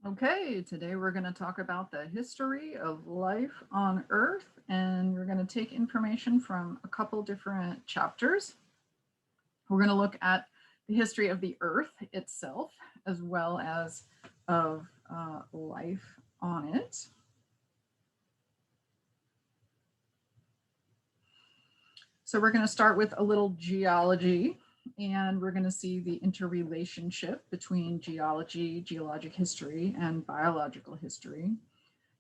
Okay, today we're going to talk about the history of life on Earth, and we're going to take information from a couple different chapters. We're going to look at the history of the Earth itself, as well as of life on it. So we're going to start with a little geology, and we're going to see the interrelationship between geology, geologic history, and biological history.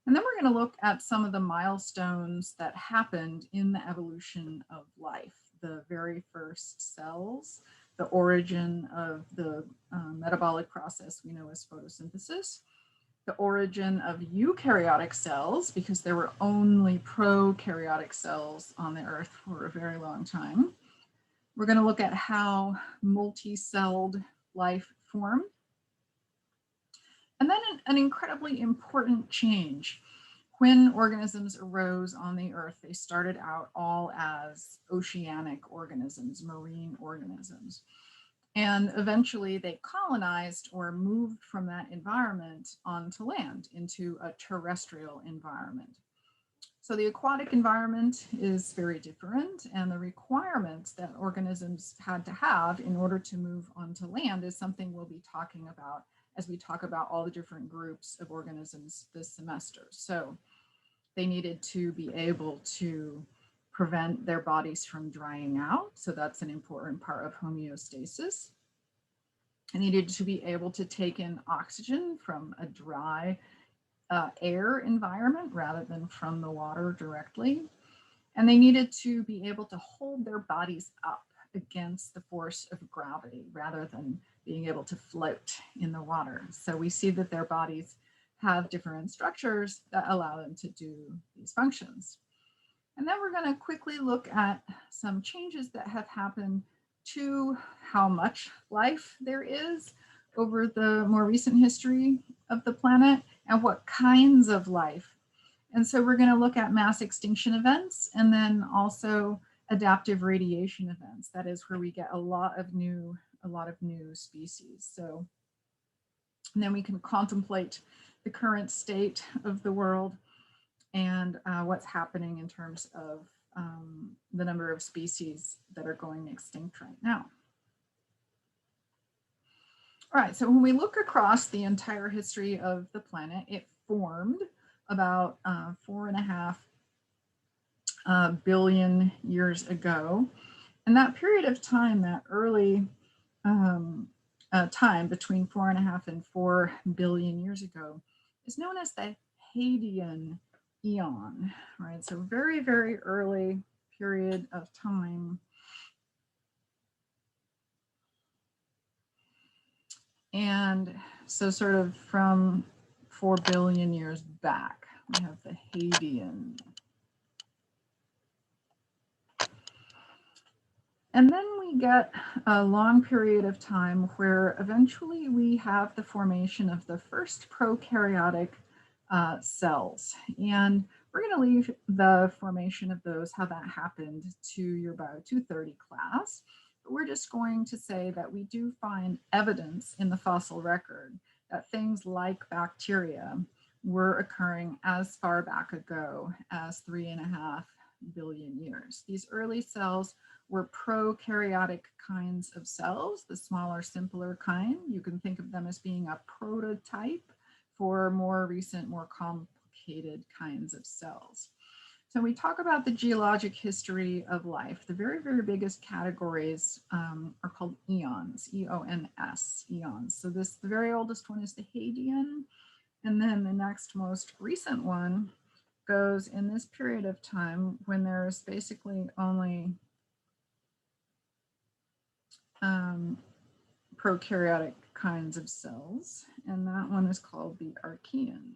And then we're going to look at some of the milestones that happened in the evolution of life, the very first cells, the origin of the metabolic process we know as photosynthesis, the origin of eukaryotic cells, because there were only prokaryotic cells on the earth for a very long time. We're going to look at how multi-celled life formed. And then an incredibly important change. When organisms arose on the earth, they started out all as oceanic organisms, marine organisms. And eventually they colonized or moved from that environment onto land into a terrestrial environment. So the aquatic environment is very different, and the requirements that organisms had to have in order to move onto land is something we'll be talking about as we talk about all the different groups of organisms this semester. So they needed to be able to prevent their bodies from drying out. So that's an important part of homeostasis. They needed to be able to take in oxygen from a dry air environment rather than from the water directly. And they needed to be able to hold their bodies up against the force of gravity rather than being able to float in the water. So we see that their bodies have different structures that allow them to do these functions. And then we're going to quickly look at some changes that have happened to how much life there is over the more recent history of the planet and what kinds of life. And so we're going to look at mass extinction events and then also adaptive radiation events. That is where we get a lot of new species. So and then we can contemplate the current state of the world and what's happening in terms of the number of species that are going extinct right now. All right, so when we look across the entire history of the planet, it formed about 4.5 billion years ago. And that period of time, that early time between 4.5 and 4 billion years ago, is known as the Hadean eon, right? So very, very early period of time. And so sort of from 4 billion years back, we have the Hadean. And then we get a long period of time where eventually we have the formation of the first prokaryotic cells. And we're going to leave the formation of those, how that happened, to your Bio 230 class. But we're just going to say that we do find evidence in the fossil record that things like bacteria were occurring as far back ago as 3.5 billion years. These early cells were prokaryotic kinds of cells, the smaller, simpler kind. You can think of them as being a prototype for more recent, more complicated kinds of cells. So we talk about the geologic history of life. The very, very biggest categories are called eons, E-O-N-S, eons. So the very oldest one is the Hadean, and then the next most recent one goes in this period of time when there's basically only prokaryotic kinds of cells, and that one is called the Archean.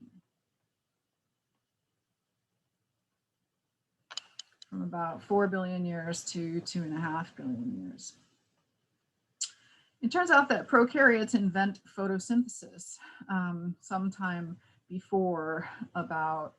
From about 4 billion years to 2.5 billion years. It turns out that prokaryotes invent photosynthesis sometime before about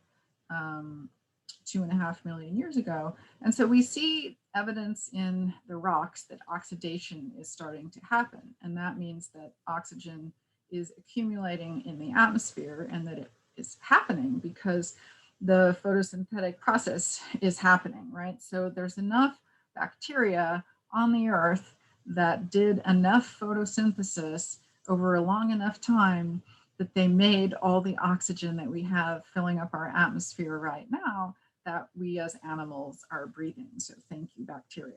2.5 million years ago. And so we see evidence in the rocks that oxidation is starting to happen. And that means that oxygen is accumulating in the atmosphere, and that it is happening because the photosynthetic process is happening, right? So there's enough bacteria on the earth that did enough photosynthesis over a long enough time that they made all the oxygen that we have filling up our atmosphere right now that we as animals are breathing. So thank you, bacteria.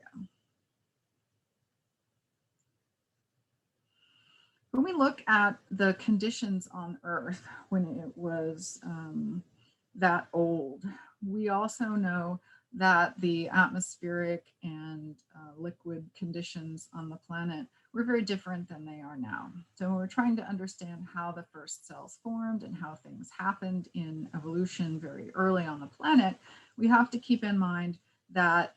When we look at the conditions on Earth when it was that old, we also know that the atmospheric and liquid conditions on the planet were very different than they are now. So when we're trying to understand how the first cells formed and how things happened in evolution very early on the planet, we have to keep in mind that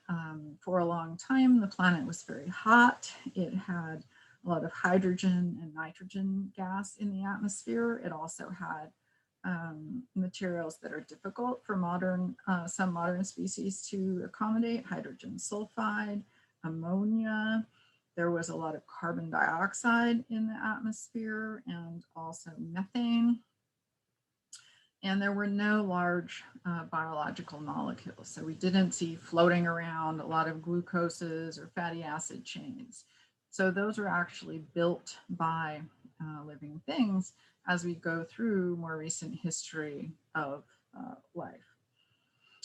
for a long time, the planet was very hot. It had a lot of hydrogen and nitrogen gas in the atmosphere. It also had materials that are difficult for some modern species to accommodate: hydrogen sulfide, ammonia. There was a lot of carbon dioxide in the atmosphere and also methane. And there were no large biological molecules. So we didn't see floating around a lot of glucoses or fatty acid chains. So those were actually built by living things as we go through more recent history of life.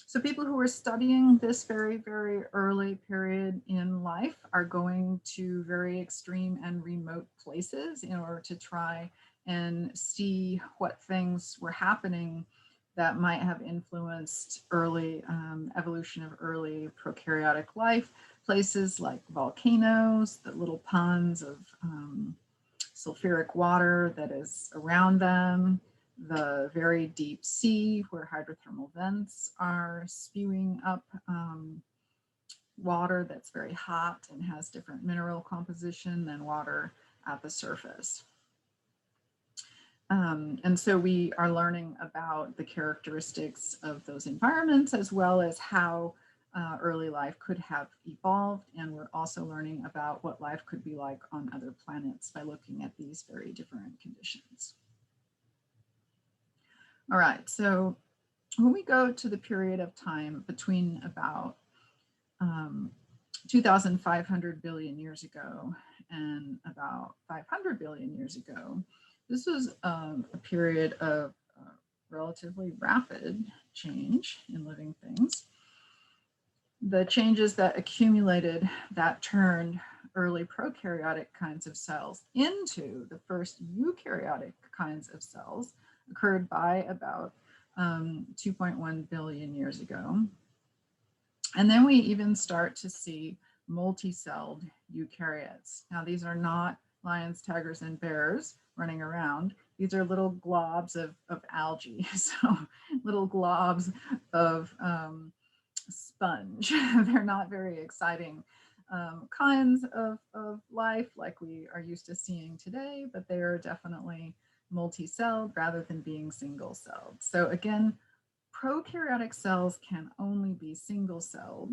So people who are studying this very, very early period in life are going to very extreme and remote places in order to try and see what things were happening that might have influenced early evolution of early prokaryotic life. Places like volcanoes, the little ponds of sulfuric water that is around them, the very deep sea where hydrothermal vents are spewing up water that's very hot and has different mineral composition than water at the surface. And so we are learning about the characteristics of those environments as well as how early life could have evolved. And we're also learning about what life could be like on other planets by looking at these very different conditions. All right, so when we go to the period of time between about 2,500 billion years ago and about 500 billion years ago, this was a period of relatively rapid change in living things. The changes that accumulated that turned early prokaryotic kinds of cells into the first eukaryotic kinds of cells occurred by about 2.1 billion years ago. And then we even start to see multi-celled eukaryotes. Now, these are not lions, tigers, and bears running around. These are little globs of algae, so little globs of sponge. They're not very exciting kinds of life like we are used to seeing today, but they are definitely multi-celled rather than being single-celled. So again, prokaryotic cells can only be single-celled.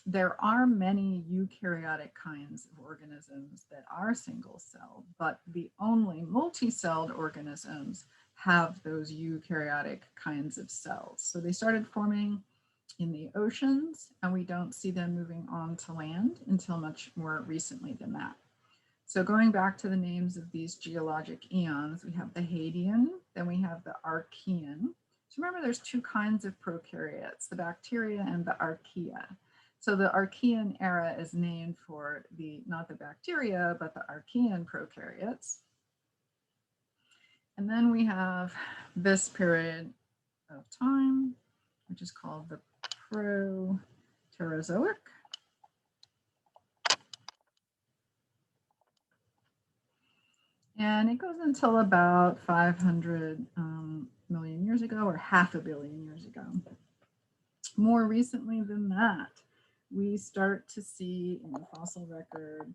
There are many eukaryotic kinds of organisms that are single-celled, but the only multi-celled organisms have those eukaryotic kinds of cells. So they started forming in the oceans, and we don't see them moving on to land until much more recently than that. So going back to the names of these geologic eons, we have the Hadean, then we have the Archean. So remember, there's two kinds of prokaryotes, the bacteria and the archaea. So the Archean era is named for not the bacteria, but the Archean prokaryotes. And then we have this period of time, which is called the Proterozoic. And it goes until about 500 million years ago, or 500 million years ago. More recently than that, we start to see in the fossil record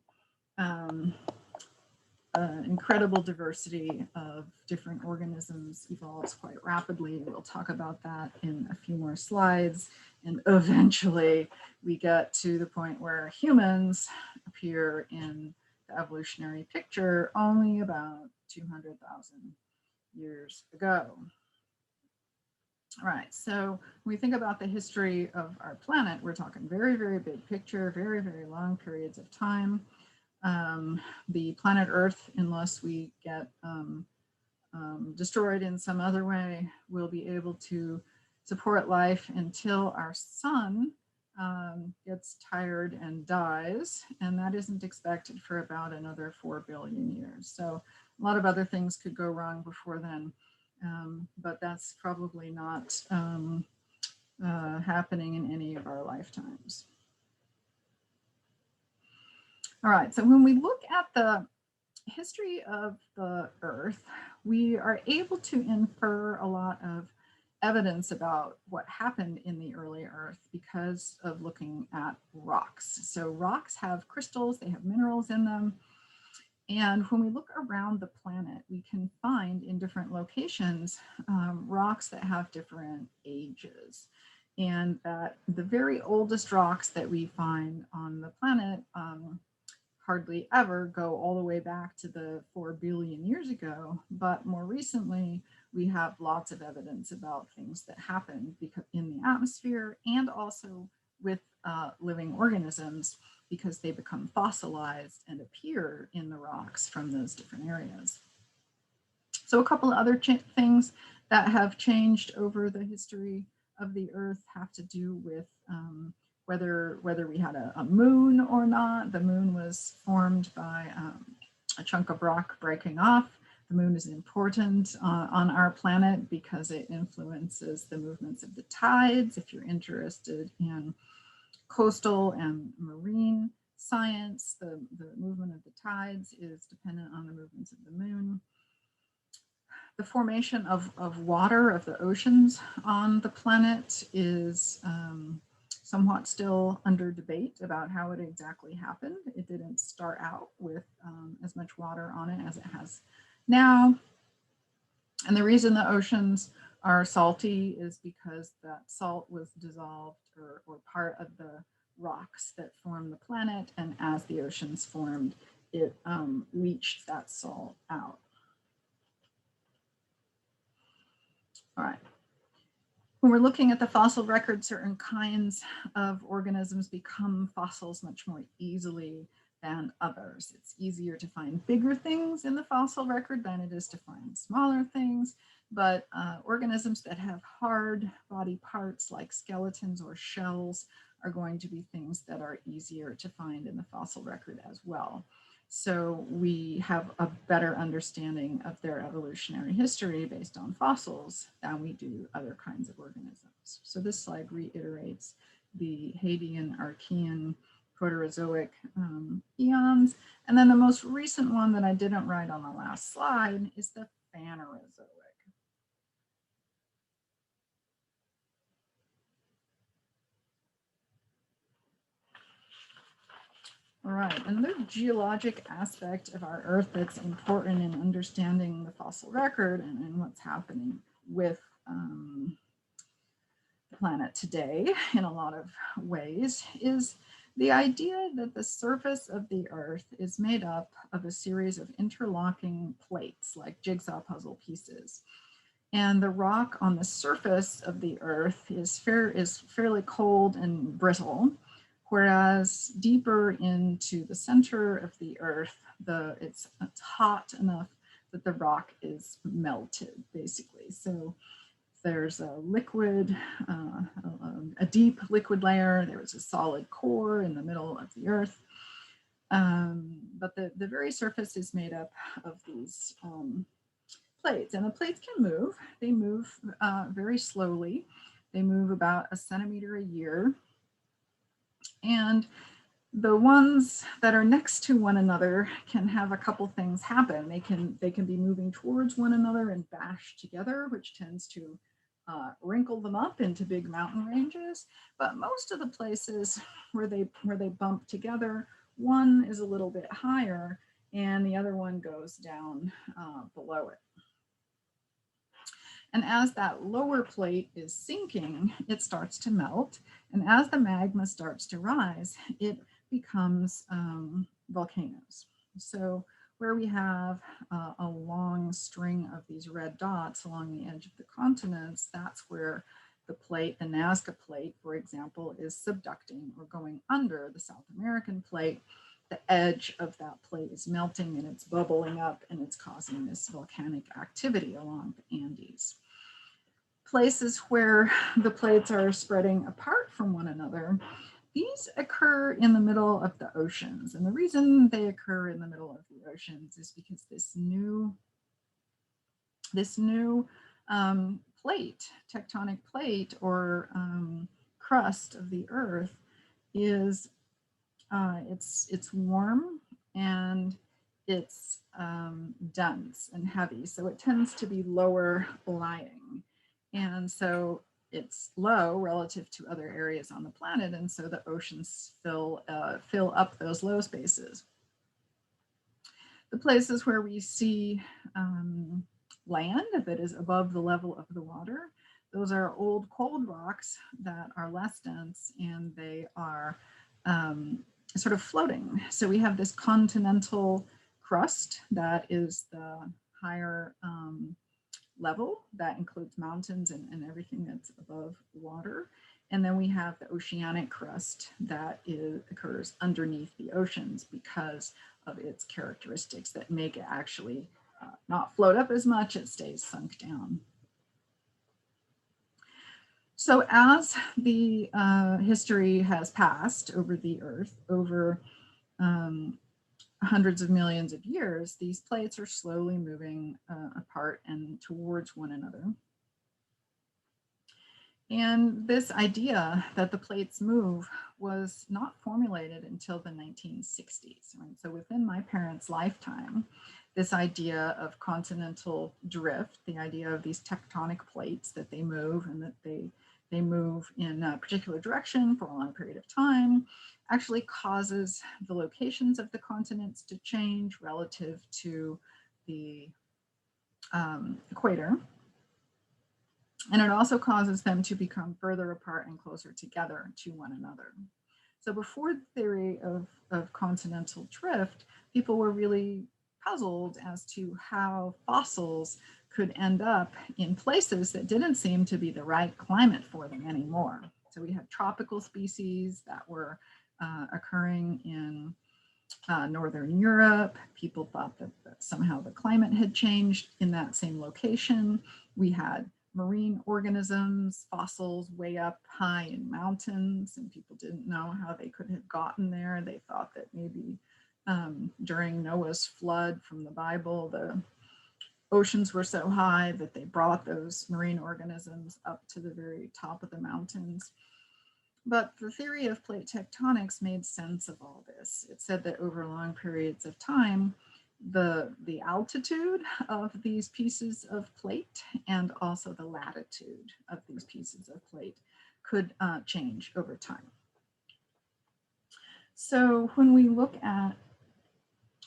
incredible diversity of different organisms evolves quite rapidly. We'll talk about that in a few more slides. And eventually we get to the point where humans appear in the evolutionary picture only about 200,000 years ago. All right, so when we think about the history of our planet, we're talking very, very big picture, very, very long periods of time. The planet Earth, unless we get destroyed in some other way, will be able to support life until our sun gets tired and dies, and that isn't expected for about another 4 billion years. So a lot of other things could go wrong before then, but that's probably not happening in any of our lifetimes. All right, so when we look at the history of the Earth, we are able to infer a lot of evidence about what happened in the early Earth because of looking at rocks. So rocks have crystals, they have minerals in them. And when we look around the planet, we can find in different locations rocks that have different ages. And that the very oldest rocks that we find on the planet hardly ever go all the way back to the 4 billion years ago, but more recently we have lots of evidence about things that happened in the atmosphere and also with living organisms because they become fossilized and appear in the rocks from those different areas. So a couple of other things that have changed over the history of the Earth have to do with whether we had a moon or not. The moon was formed by a chunk of rock breaking off. The moon is important on our planet because it influences the movements of the tides. If you're interested in coastal and marine science, the movement of the tides is dependent on the movements of the moon. The formation of water, of the oceans on the planet is somewhat still under debate about how it exactly happened. It didn't start out with as much water on it as it has now. And the reason the oceans are salty is because that salt was dissolved or part of the rocks that form the planet. And as the oceans formed, it leached that salt out. All right. When we're looking at the fossil record, certain kinds of organisms become fossils much more easily than others. It's easier to find bigger things in the fossil record than it is to find smaller things, but organisms that have hard body parts like skeletons or shells are going to be things that are easier to find in the fossil record as well. So we have a better understanding of their evolutionary history based on fossils than we do other kinds of organisms. So this slide reiterates the Hadean, Archean, Proterozoic eons. And then the most recent one that I didn't write on the last slide is the Phanerozoic. All right, another geologic aspect of our Earth that's important in understanding the fossil record and what's happening with the planet today in a lot of ways is the idea that the surface of the Earth is made up of a series of interlocking plates like jigsaw puzzle pieces. And the rock on the surface of the Earth is fairly cold and brittle, whereas deeper into the center of the Earth, it's hot enough that the rock is melted, basically. So there's a liquid, a deep liquid layer. There's a solid core in the middle of the Earth. But the very surface is made up of these plates, and the plates can move. They move very slowly. They move about a centimeter a year. And the ones that are next to one another can have a couple things happen. They can be moving towards one another and bash together, which tends to wrinkle them up into big mountain ranges. But most of the places where they bump together, one is a little bit higher and the other one goes down below it. And as that lower plate is sinking, it starts to melt. And as the magma starts to rise, it becomes volcanoes. So where we have a long string of these red dots along the edge of the continents, that's where the plate, the Nazca plate, for example, is subducting or going under the South American plate. The edge of that plate is melting and it's bubbling up and it's causing this volcanic activity along the Andes. Places where the plates are spreading apart from one another, these occur in the middle of the oceans. And the reason they occur in the middle of the oceans is because this new plate, tectonic plate or crust of the Earth is it's warm and it's dense and heavy, so it tends to be lower lying, and so it's low relative to other areas on the planet, and so the oceans fill up those low spaces. The places where we see land that is above the level of the water, those are old cold rocks that are less dense and they are sort of floating. So we have this continental crust that is the higher level that includes mountains and everything that's above water. And then we have the oceanic crust that occurs underneath the oceans because of its characteristics that make it actually not float up as much, it stays sunk down. So as the history has passed over the Earth, over hundreds of millions of years, these plates are slowly moving apart and towards one another. And this idea that the plates move was not formulated until the 1960s. Right? So within my parents' lifetime, this idea of continental drift, the idea of these tectonic plates that they move and that they move in a particular direction for a long period of time, actually causes the locations of the continents to change relative to the equator. And it also causes them to become further apart and closer together to one another. So before the theory of continental drift, people were really puzzled as to how fossils could end up in places that didn't seem to be the right climate for them anymore. So we had tropical species that were occurring in Northern Europe. People thought that somehow the climate had changed in that same location. We had marine organisms, fossils way up high in mountains, and people didn't know how they could have gotten there. They thought that maybe during Noah's flood from the Bible, the oceans were so high that they brought those marine organisms up to the very top of the mountains. But the theory of plate tectonics made sense of all this. It said that over long periods of time, the altitude of these pieces of plate and also the latitude of these pieces of plate could change over time. So when we look at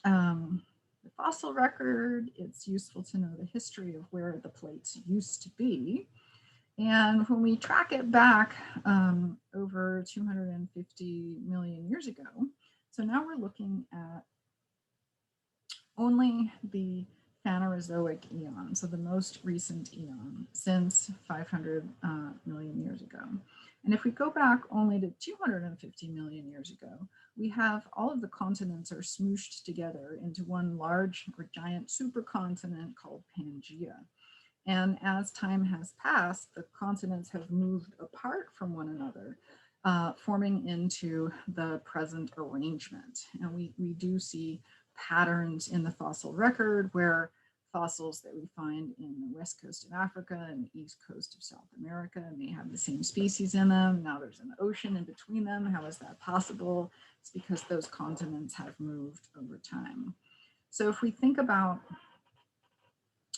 the fossil record, it's useful to know the history of where the plates used to be. And when we track it back over 250 million years ago, so now we're looking at only the Phanerozoic eon, so the most recent eon since 500 million years ago. And if we go back only to 250 million years ago, we have all of the continents are smooshed together into one large or giant supercontinent called Pangaea. And as time has passed, the continents have moved apart from one another, forming into the present arrangement. And we do see patterns in the fossil record where fossils that we find in the west coast of Africa and the east coast of South America may have the same species in them. Now there's an ocean in between them. How is that possible? It's because those continents have moved over time. So if we think about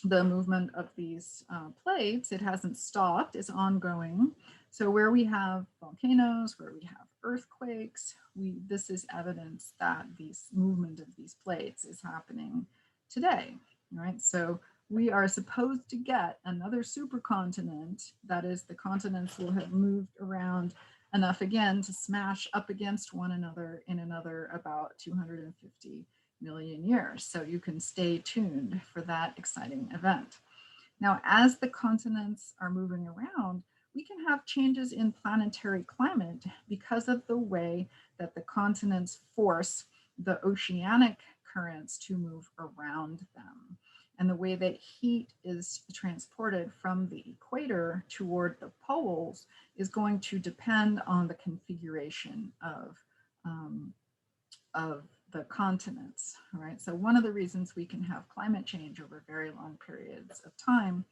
the movement of these plates, it hasn't stopped, it's ongoing. So where we have volcanoes, where we have earthquakes, this is evidence that this movement of these plates is happening today, right? So we are supposed to get another supercontinent, that is the continents will have moved around enough again to smash up against one another in another about 250 million years. So you can stay tuned for that exciting event. Now, as the continents are moving around, we can have changes in planetary climate because of the way that the continents force the oceanic currents to move around them. And the way that heat is transported from the equator toward the poles is going to depend on the configuration of the continents, right? So one of the reasons we can have climate change over very long periods of time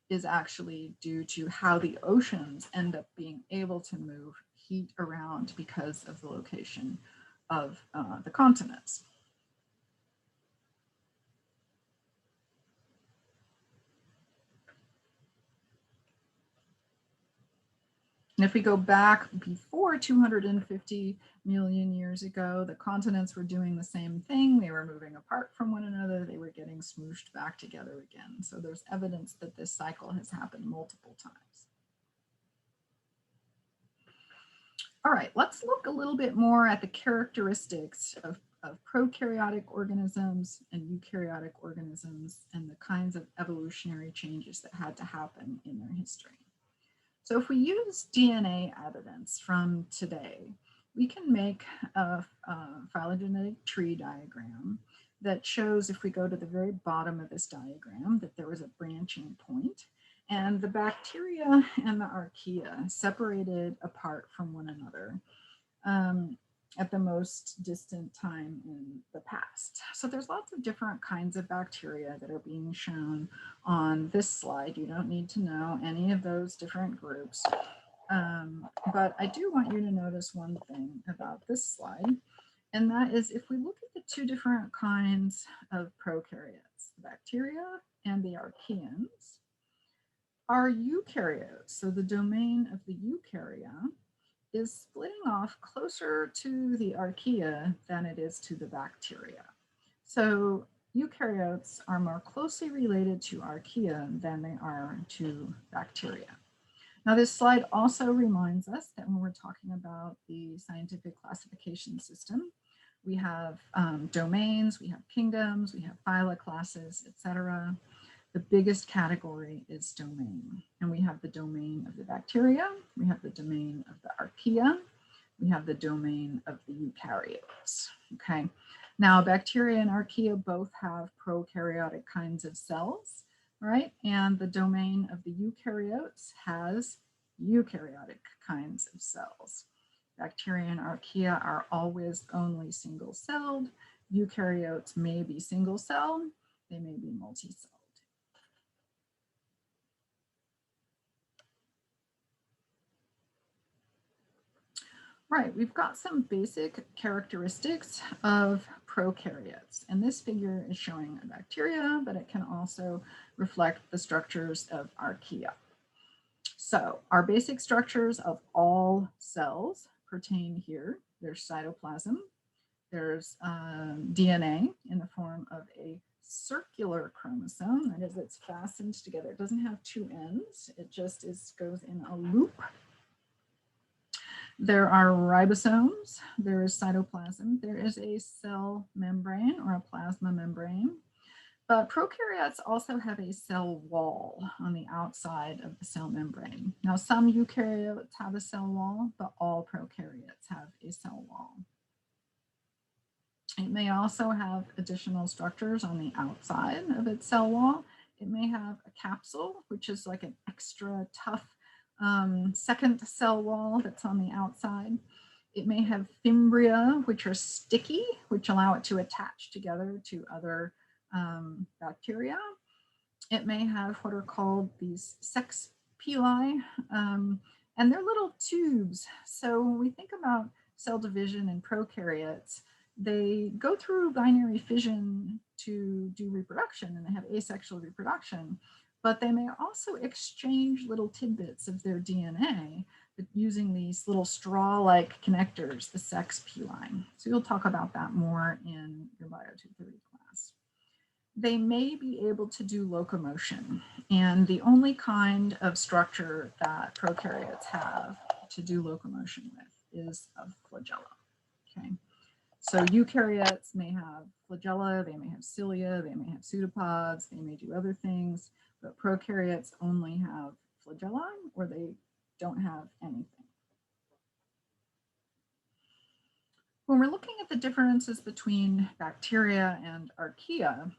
is actually due to how the oceans end up being able to move heat around because of the location of the continents. And if we go back before 250 million years ago, the continents were doing the same thing. They were moving apart from one another. They were getting smooshed back together again. So there's evidence that this cycle has happened multiple times. All right, let's look a little bit more at the characteristics of prokaryotic organisms and eukaryotic organisms and the kinds of evolutionary changes that had to happen in their history. So if we use DNA evidence from today, we can make a phylogenetic tree diagram that shows, if we go to the very bottom of this diagram, that there was a branching point, and the bacteria and the archaea separated apart from one another at the most distant time in the past. So there's lots of different kinds of bacteria that are being shown on this slide. You don't need to know any of those different groups. But I do want you to notice one thing about this slide, and that is if we look at the two different kinds of prokaryotes, the bacteria and the archaeans, our eukaryotes, so the domain of the eukarya, is splitting off closer to the archaea than it is to the bacteria. So eukaryotes are more closely related to archaea than they are to bacteria. Now, this slide also reminds us that when we're talking about the scientific classification system, we have domains, we have kingdoms, we have phyla, classes, etc. The biggest category is domain. And we have the domain of the bacteria, we have the domain of the archaea, we have the domain of the eukaryotes, okay? Now, bacteria and archaea both have prokaryotic kinds of cells, right? And the domain of the eukaryotes has eukaryotic kinds of cells. Bacteria and archaea are always only single-celled. Eukaryotes may be single-celled, they may be multi-celled. Right, we've got some basic characteristics of prokaryotes, and this figure is showing a bacteria, but it can also reflect the structures of archaea. So our basic structures of all cells pertain here. There's cytoplasm, there's DNA in the form of a circular chromosome, that is, it's fastened together. It doesn't have two ends, it just goes in a loop. There are ribosomes, there is cytoplasm, there is a cell membrane or a plasma membrane, but prokaryotes also have a cell wall on the outside of the cell membrane. Now, some eukaryotes have a cell wall, but all prokaryotes have a cell wall. It may also have additional structures on the outside of its cell wall. It may have a capsule, which is like an extra tough second cell wall that's on the outside. It may have fimbria, which are sticky, which allow it to attach together to other bacteria. It may have what are called these sex pili, and they're little tubes. So when we think about cell division in prokaryotes, they go through binary fission to do reproduction, and they have asexual reproduction, but they may also exchange little tidbits of their DNA using these little straw-like connectors, the sex pili. So you'll talk about that more in your Bio 230 class. They may be able to do locomotion, and the only kind of structure that prokaryotes have to do locomotion with is a flagella, okay? So eukaryotes may have flagella, they may have cilia, they may have pseudopods, they may do other things, but prokaryotes only have flagella or they don't have anything. When we're looking at the differences between bacteria and archaea,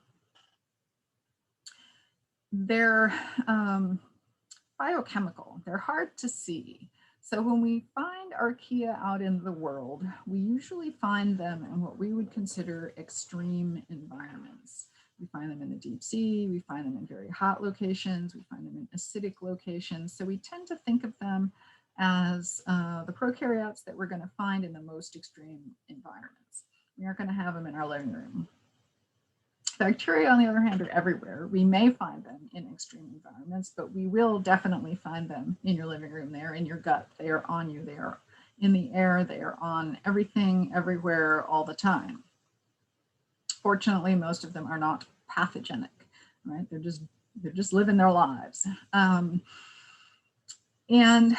they're biochemical. They're hard to see. So when we find archaea out in the world, we usually find them in what we would consider extreme environments. We find them in the deep sea, we find them in very hot locations, we find them in acidic locations. So we tend to think of them as the prokaryotes that we're going to find in the most extreme environments. We aren't going to have them in our living room. Bacteria, on the other hand, are everywhere. We may find them in extreme environments, but we will definitely find them in your living room. They are in your gut. They are on you. They are in the air. They are on everything, everywhere, all the time. Fortunately, most of them are not pathogenic, right? They're just living their lives. And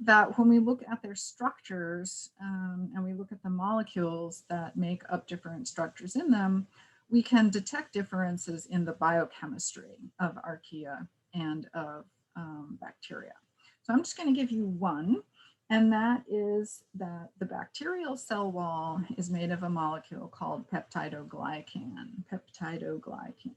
that when we look at their structures and we look at the molecules that make up different structures in them, we can detect differences in the biochemistry of archaea and of bacteria. So I'm just going to give you one, and that is that the bacterial cell wall is made of a molecule called peptidoglycan. Peptidoglycan.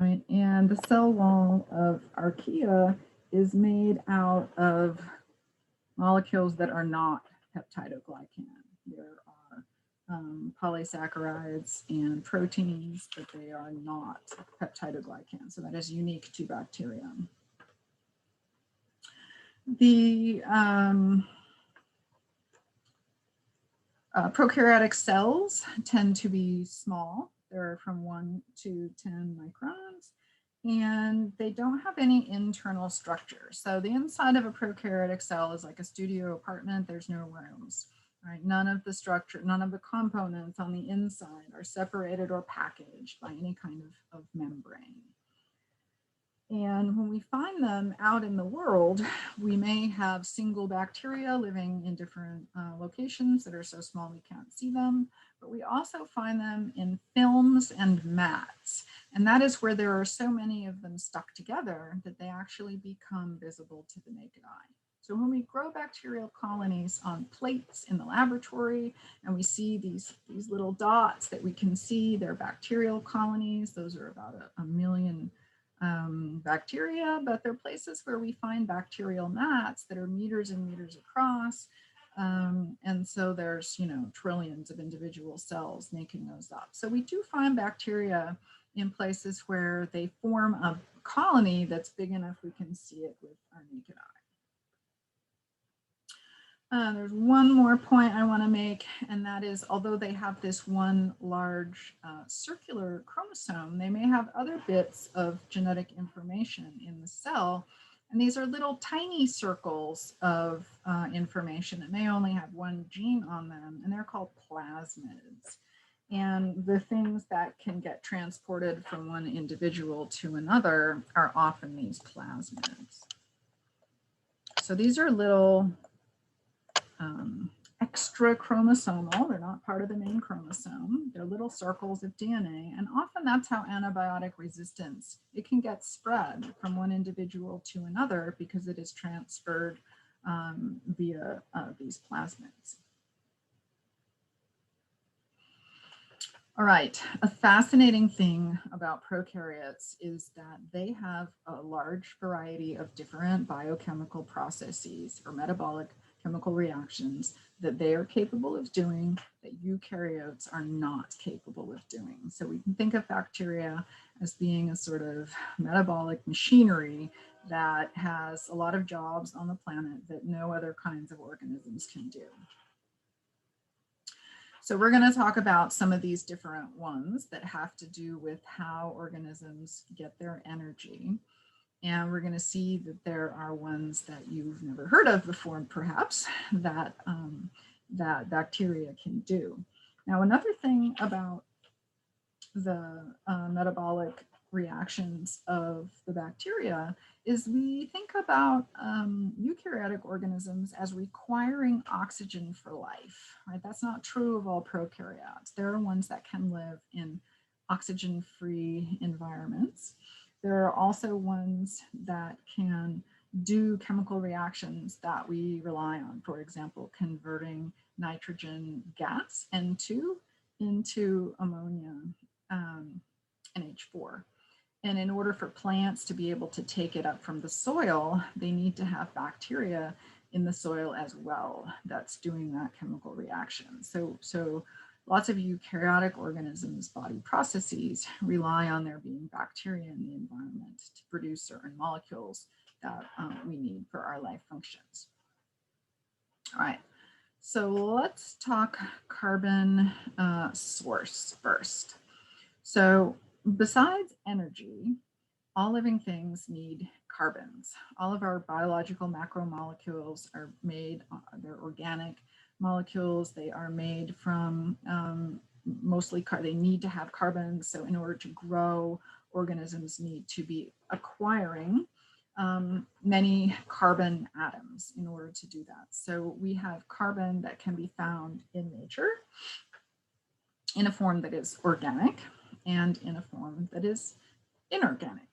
Right, and the cell wall of archaea is made out of molecules that are not peptidoglycan. There are polysaccharides and proteins, but they are not peptidoglycan. So that is unique to bacteria. The prokaryotic cells tend to be small. They're from 1 to 10 microns, and they don't have any internal structure. So the inside of a prokaryotic cell is like a studio apartment. There's no rooms, right? None of the structure, none of the components on the inside are separated or packaged by any kind of membrane. And when we find them out in the world, we may have single bacteria living in different locations that are so small we can't see them, but we also find them in films and mats. And that is where there are so many of them stuck together that they actually become visible to the naked eye. So when we grow bacterial colonies on plates in the laboratory and we see these little dots that we can see, they're bacterial colonies. Those are about a million bacteria, but they're places where we find bacterial mats that are meters and meters across. And so there's, trillions of individual cells making those up. So we do find bacteria in places where they form a colony that's big enough we can see it with our naked eye. There's one more point I want to make, and that is, although they have this one large circular chromosome, they may have other bits of genetic information in the cell. And these are little tiny circles of information that may only have one gene on them, and they're called plasmids. And the things that can get transported from one individual to another are often these plasmids. So these are little extra chromosomal. They're not part of the main chromosome. They're little circles of DNA. And often that's how antibiotic resistance, it can get spread from one individual to another because it is transferred via these plasmids. All right, a fascinating thing about prokaryotes is that they have a large variety of different biochemical processes or metabolic chemical reactions that they are capable of doing that eukaryotes are not capable of doing. So we can think of bacteria as being a sort of metabolic machinery that has a lot of jobs on the planet that no other kinds of organisms can do. So we're going to talk about some of these different ones that have to do with how organisms get their energy. And we're going to see that there are ones that you've never heard of before, perhaps, that, that bacteria can do. Now, another thing about the metabolic reactions of the bacteria is we think about eukaryotic organisms as requiring oxygen for life, right? That's not true of all prokaryotes. There are ones that can live in oxygen-free environments. There are also ones that can do chemical reactions that we rely on. For example, converting nitrogen gas, N2, into ammonia, NH4. And in order for plants to be able to take it up from the soil, they need to have bacteria in the soil as well that's doing that chemical reaction. So lots of eukaryotic organisms' body processes rely on there being bacteria in the environment to produce certain molecules that we need for our life functions. All right, so let's talk carbon source first. So besides energy, all living things need carbons. All of our biological macromolecules are made, they're organic molecules. They are made from mostly, they need to have carbons. So in order to grow, organisms need to be acquiring many carbon atoms in order to do that. So we have carbon that can be found in nature in a form that is organic and in a form that is inorganic.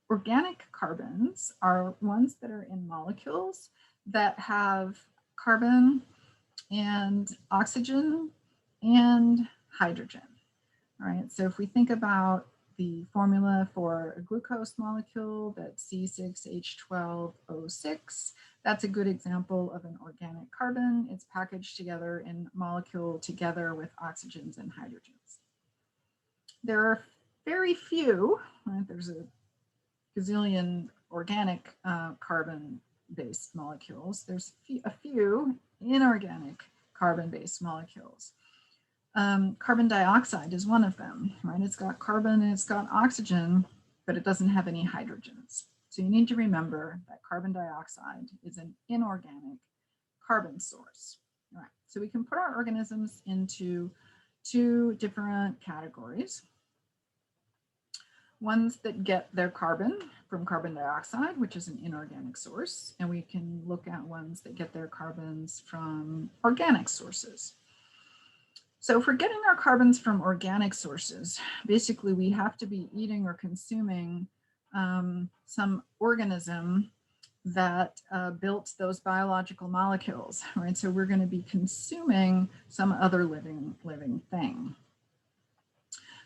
Organic carbons are ones that are in molecules that have carbon and oxygen and hydrogen. All right, so if we think about the formula for a glucose molecule, that's C6H12O6, that's a good example of an organic carbon. It's packaged together in molecule together with oxygens and hydrogens. There are very few, right? There's a gazillion organic carbon-based molecules. There's a few inorganic carbon-based molecules. Carbon dioxide is one of them, right? It's got carbon and it's got oxygen, but it doesn't have any hydrogens. So you need to remember that carbon dioxide is an inorganic carbon source. All right, so we can put our organisms into two different categories. Ones that get their carbon from carbon dioxide, which is an inorganic source, and we can look at ones that get their carbons from organic sources. So if we're getting our carbons from organic sources, basically we have to be eating or consuming some organism that built those biological molecules, right? So we're going to be consuming some other living thing.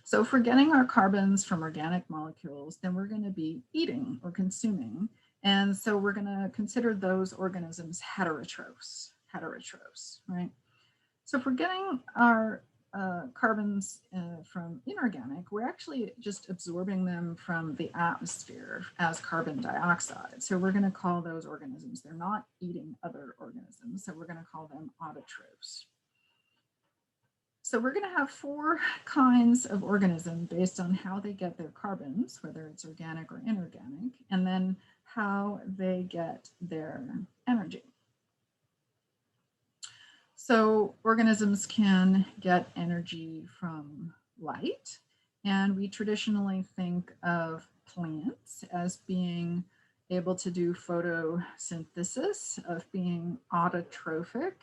So if we're getting our carbons from organic molecules, then we're going to be eating or consuming. And so we're going to consider those organisms heterotrophs, right? So if we're getting our carbons from inorganic, we're actually just absorbing them from the atmosphere as carbon dioxide. So we're going to call those organisms, they're not eating other organisms, so we're going to call them autotrophs. So we're going to have four kinds of organism based on how they get their carbons, whether it's organic or inorganic, and then how they get their energy. So organisms can get energy from light, and we traditionally think of plants as being able to do photosynthesis, of being autotrophic.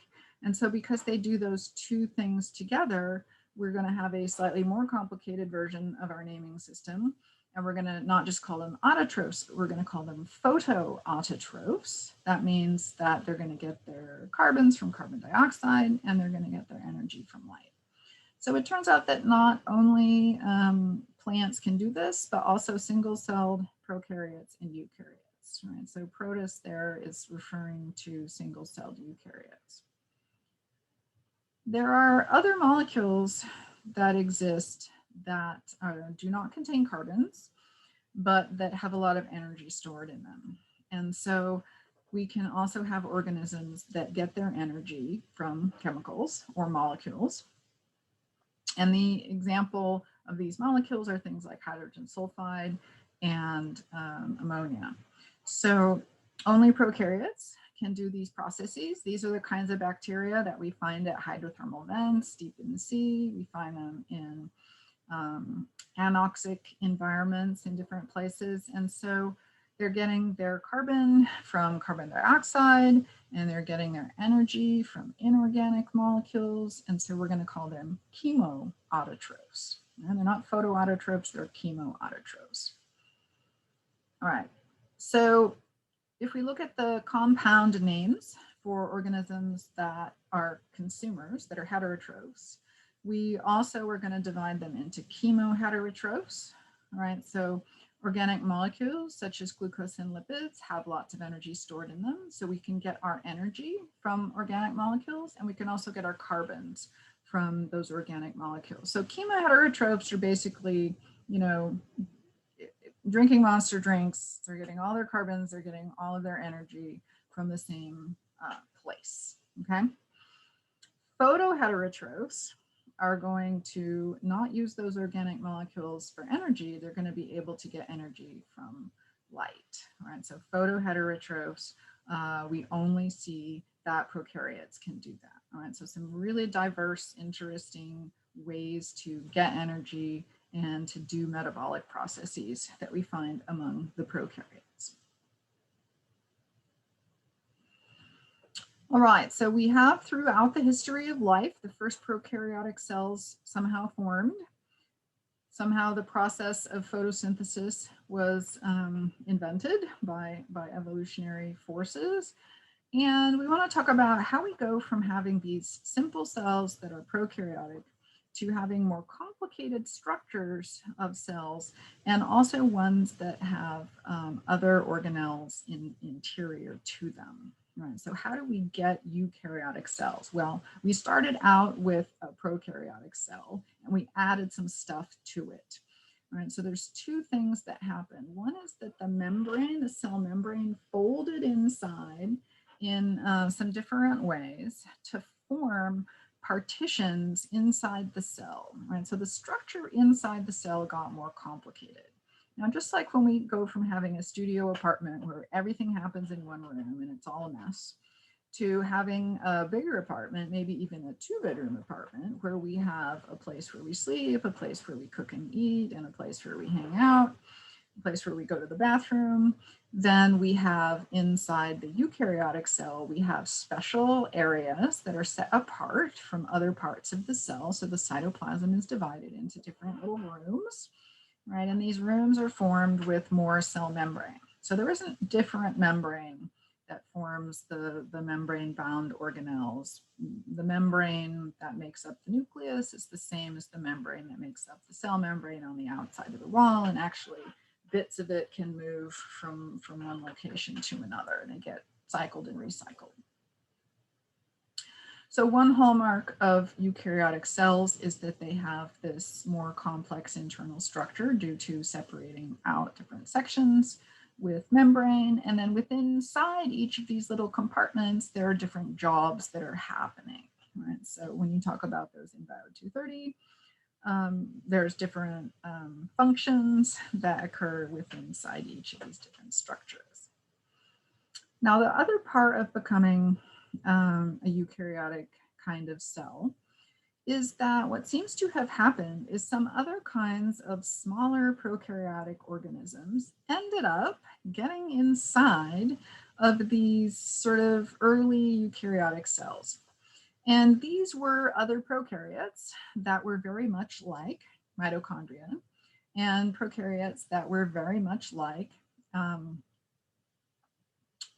And so because they do those two things together, we're going to have a slightly more complicated version of our naming system. And we're going to not just call them autotrophs, but we're going to call them photoautotrophs. That means that they're going to get their carbons from carbon dioxide and they're going to get their energy from light. So it turns out that not only plants can do this, but also single-celled prokaryotes and eukaryotes. Right? So protus there is referring to single-celled eukaryotes. There are other molecules that exist that do not contain carbons, but that have a lot of energy stored in them. And so we can also have organisms that get their energy from chemicals or molecules. And the example of these molecules are things like hydrogen sulfide and ammonia. So only prokaryotes can do these processes. These are the kinds of bacteria that we find at hydrothermal vents deep in the sea. We find them in anoxic environments in different places. And so they're getting their carbon from carbon dioxide, and they're getting their energy from inorganic molecules. And so we're going to call them chemoautotrophs. And they're not photoautotrophs, they're chemoautotrophs. All right, so if we look at the compound names for organisms that are consumers, that are heterotrophs, we also are going to divide them into chemoheterotrophs. All right, so organic molecules such as glucose and lipids have lots of energy stored in them. So we can get our energy from organic molecules, and we can also get our carbons from those organic molecules. So chemoheterotrophs are basically, you know, drinking Monster drinks. They're getting all their carbons, they're getting all of their energy from the same place, okay? Photoheterotrophs are going to not use those organic molecules for energy. They're going to be able to get energy from light, right? So photoheterotrophs, we only see that prokaryotes can do that, all right? So some really diverse, interesting ways to get energy and to do metabolic processes that we find among the prokaryotes. All right, so we have throughout the history of life, the first prokaryotic cells somehow formed. Somehow the process of photosynthesis was invented by evolutionary forces. And we want to talk about how we go from having these simple cells that are prokaryotic to having more complicated structures of cells, and also ones that have other organelles interior to them. Right. So how do we get eukaryotic cells? Well, we started out with a prokaryotic cell and we added some stuff to it. All right, so there's two things that happen. One is that the membrane, the cell membrane, folded inside in some different ways to form partitions inside the cell, right? So the structure inside the cell got more complicated. Now, just like when we go from having a studio apartment where everything happens in one room and it's all a mess, to having a bigger apartment, maybe even a 2-bedroom apartment, where we have a place where we sleep, a place where we cook and eat, and a place where we hang out, a place where we go to the bathroom. Then we have inside the eukaryotic cell, we have special areas that are set apart from other parts of the cell. So the cytoplasm is divided into different little rooms, right? And these rooms are formed with more cell membrane. So there isn't different membrane that forms the membrane-bound organelles. The membrane that makes up the nucleus is the same as the membrane that makes up the cell membrane on the outside of the wall, and actually bits of it can move from one location to another. They get cycled and recycled. So one hallmark of eukaryotic cells is that they have this more complex internal structure due to separating out different sections with membrane. And then within inside each of these little compartments, there are different jobs that are happening, right? So when you talk about those in Bio 230, there's different functions that occur within inside each of these different structures. Now, the other part of becoming a eukaryotic kind of cell is that what seems to have happened is some other kinds of smaller prokaryotic organisms ended up getting inside of these sort of early eukaryotic cells. And these were other prokaryotes that were very much like mitochondria, and prokaryotes that were very much like, what are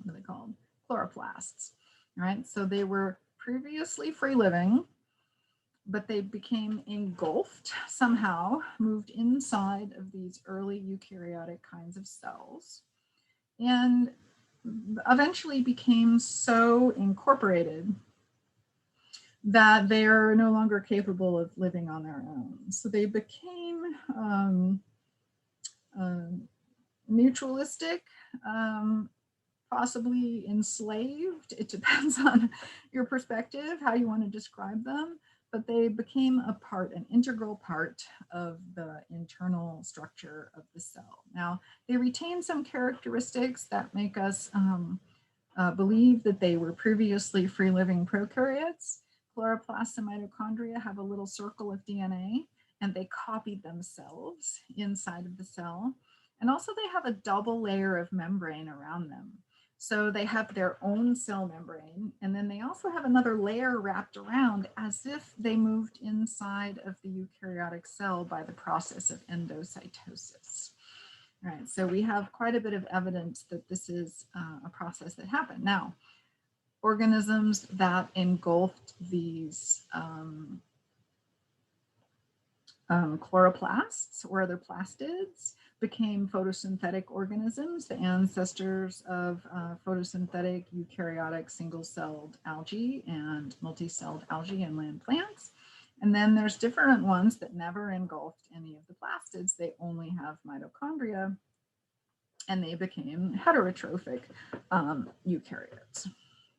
they called? Chloroplasts, right? So they were previously free living, but they became engulfed somehow, moved inside of these early eukaryotic kinds of cells, and eventually became so incorporated that they are no longer capable of living on their own. So they became mutualistic, possibly enslaved. It depends on your perspective, how you want to describe them, but they became an integral part of the internal structure of the cell. Now, they retain some characteristics that make us believe that they were previously free-living prokaryotes. Chloroplasts and mitochondria have a little circle of DNA, and they copied themselves inside of the cell. And also they have a double layer of membrane around them. So they have their own cell membrane, and then they also have another layer wrapped around as if they moved inside of the eukaryotic cell by the process of endocytosis. All right, so we have quite a bit of evidence that this is a process that happened. Now, organisms that engulfed these chloroplasts or other plastids became photosynthetic organisms, the ancestors of photosynthetic eukaryotic single-celled algae and multi-celled algae and land plants. And then there's different ones that never engulfed any of the plastids. They only have mitochondria, and they became heterotrophic eukaryotes.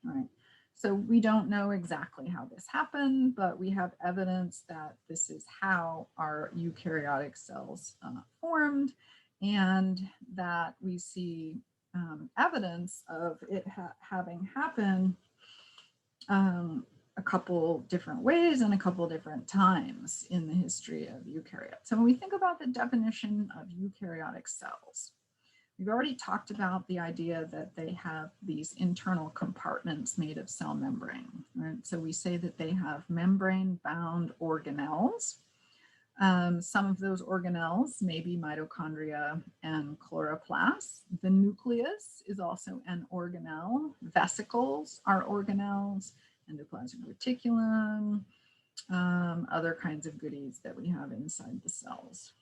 All right. So we don't know exactly how this happened, but we have evidence that this is how our eukaryotic cells formed, and that we see evidence of it having happened a couple different ways and a couple different times in the history of eukaryotes. So when we think about the definition of eukaryotic cells, we've already talked about the idea that they have these internal compartments made of cell membrane, right? So we say that they have membrane-bound organelles. Some of those organelles may be mitochondria and chloroplasts. The nucleus is also an organelle. Vesicles are organelles, endoplasmic reticulum, other kinds of goodies that we have inside the cells.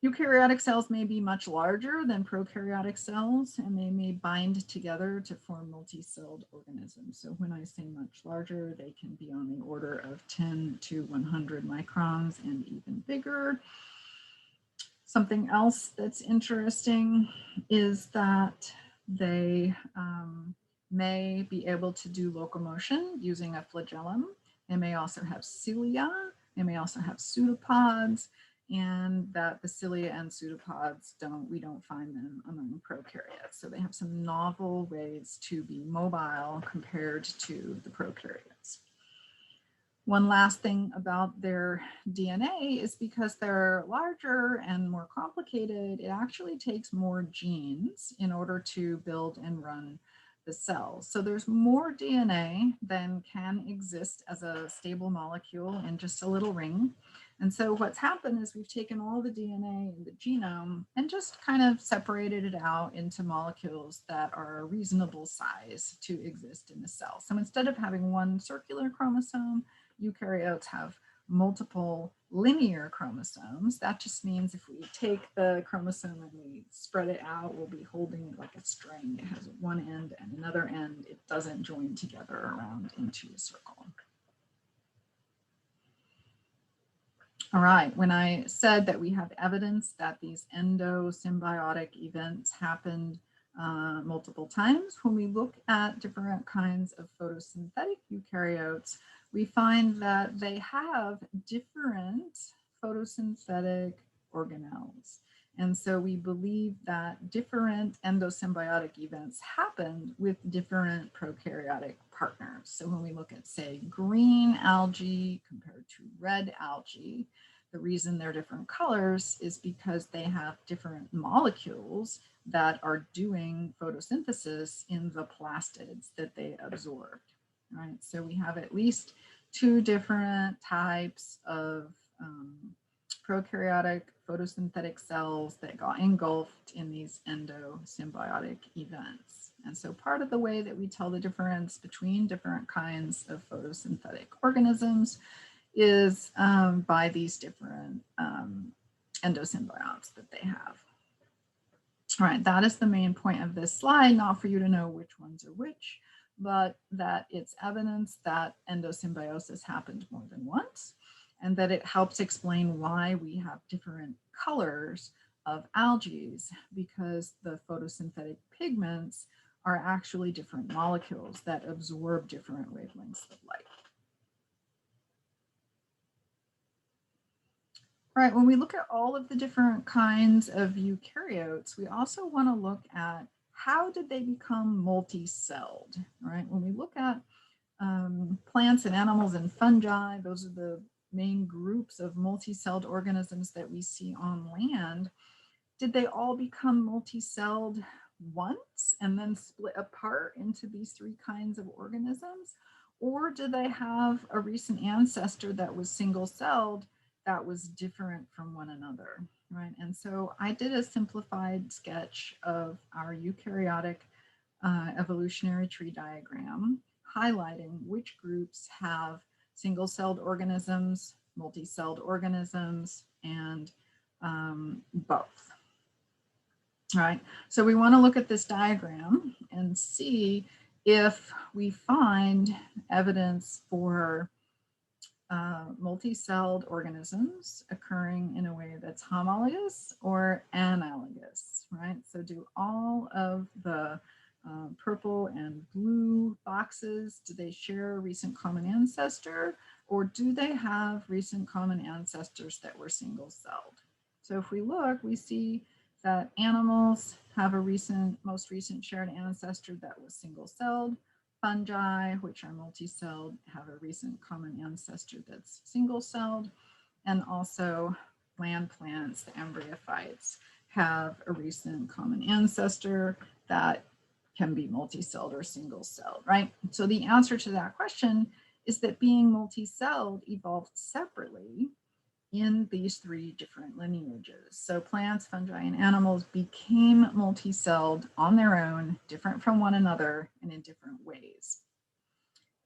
Eukaryotic cells may be much larger than prokaryotic cells, and they may bind together to form multi-celled organisms. So when I say much larger, they can be on the order of 10 to 100 microns and even bigger. Something else that's interesting is that they may be able to do locomotion using a flagellum. They may also have cilia. They may also have pseudopods, and that the cilia and pseudopods we don't find them among prokaryotes. So they have some novel ways to be mobile compared to the prokaryotes. One last thing about their DNA is because they're larger and more complicated, it actually takes more genes in order to build and run the cells. So there's more DNA than can exist as a stable molecule in just a little ring. And so what's happened is we've taken all the DNA in the genome and just kind of separated it out into molecules that are a reasonable size to exist in the cell. So instead of having one circular chromosome, eukaryotes have multiple linear chromosomes. That just means if we take the chromosome and we spread it out, we'll be holding it like a string. It has one end and another end. It doesn't join together around into a circle. All right, when I said that we have evidence that these endosymbiotic events happened multiple times, when we look at different kinds of photosynthetic eukaryotes, we find that they have different photosynthetic organelles. And so we believe that different endosymbiotic events happened with different prokaryotic partners. So when we look at, say, green algae compared to red algae, the reason they're different colors is because they have different molecules that are doing photosynthesis in the plastids that they absorbed. Right, so we have at least two different types of prokaryotic photosynthetic cells that got engulfed in these endosymbiotic events. And so part of the way that we tell the difference between different kinds of photosynthetic organisms is by these different endosymbionts that they have. All right, that is the main point of this slide, not for you to know which ones are which, but that it's evidence that endosymbiosis happened more than once, and that it helps explain why we have different colors of algae, because the photosynthetic pigments are actually different molecules that absorb different wavelengths of light. All right, when we look at all of the different kinds of eukaryotes, we also want to look at how did they become multi-celled, right? When we look at plants and animals and fungi, those are the main groups of multi-celled organisms that we see on land. Did they all become multi-celled once and then split apart into these three kinds of organisms? Or do they have a recent ancestor that was single-celled that was different from one another, right? And so I did a simplified sketch of our eukaryotic evolutionary tree diagram, highlighting which groups have single-celled organisms, multi-celled organisms, and both. All right, so we want to look at this diagram and see if we find evidence for multi-celled organisms occurring in a way that's homologous or analogous, right? So do all of the purple and blue boxes, do they share a recent common ancestor, or do they have recent common ancestors that were single-celled? So if we look, we see that animals have a most recent shared ancestor that was single-celled. Fungi, which are multi-celled, have a recent common ancestor that's single-celled. And also land plants, the embryophytes, have a recent common ancestor that can be multi-celled or single-celled, right? So the answer to that question is that being multi-celled evolved separately in these three different lineages. So plants, fungi, and animals became multi-celled on their own, different from one another and in different ways.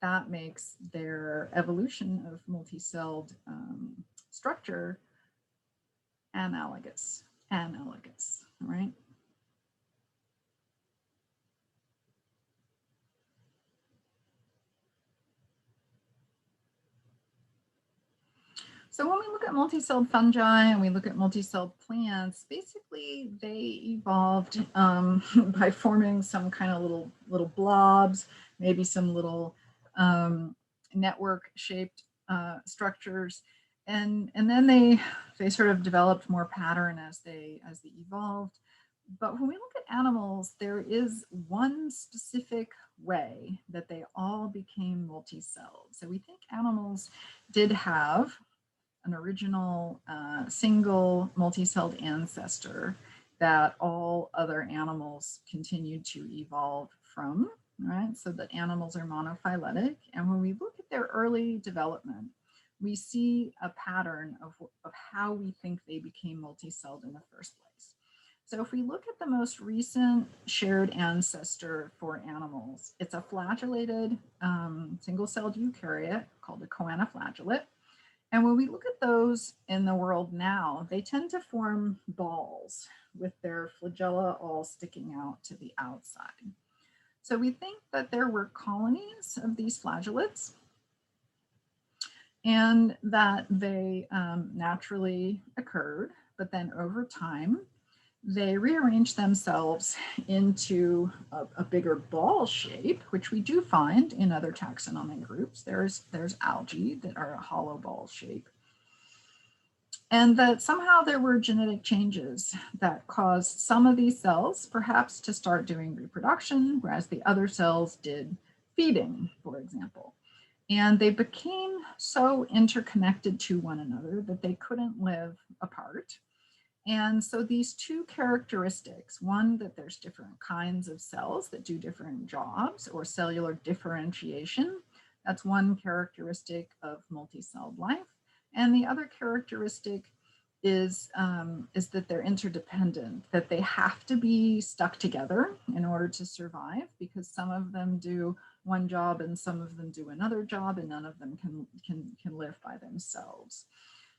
That makes their evolution of multi-celled structure analogous, right? So when we look at multi-celled fungi and we look at multi-celled plants, basically they evolved by forming some kind of little blobs, maybe some little network-shaped structures, and then they sort of developed more pattern as they evolved. But when we look at animals, there is one specific way that they all became multi-celled. So we think animals did have an original single multi-celled ancestor that all other animals continued to evolve from, right? So that animals are monophyletic. And when we look at their early development, we see a pattern of how we think they became multi-celled in the first place. So if we look at the most recent shared ancestor for animals, it's a flagellated single-celled eukaryote called a choanoflagellate. And when we look at those in the world now, they tend to form balls with their flagella all sticking out to the outside. So we think that there were colonies of these flagellates and that they naturally occurred, but then over time, they rearrange themselves into a bigger ball shape, which we do find in other taxonomic groups. There's algae that are a hollow ball shape. And that somehow there were genetic changes that caused some of these cells perhaps to start doing reproduction, whereas the other cells did feeding, for example. And they became so interconnected to one another that they couldn't live apart. And so these two characteristics, one, that there's different kinds of cells that do different jobs or cellular differentiation, that's one characteristic of multi-celled life. And the other characteristic is that they're interdependent, that they have to be stuck together in order to survive, because some of them do one job and some of them do another job, and none of them can live by themselves.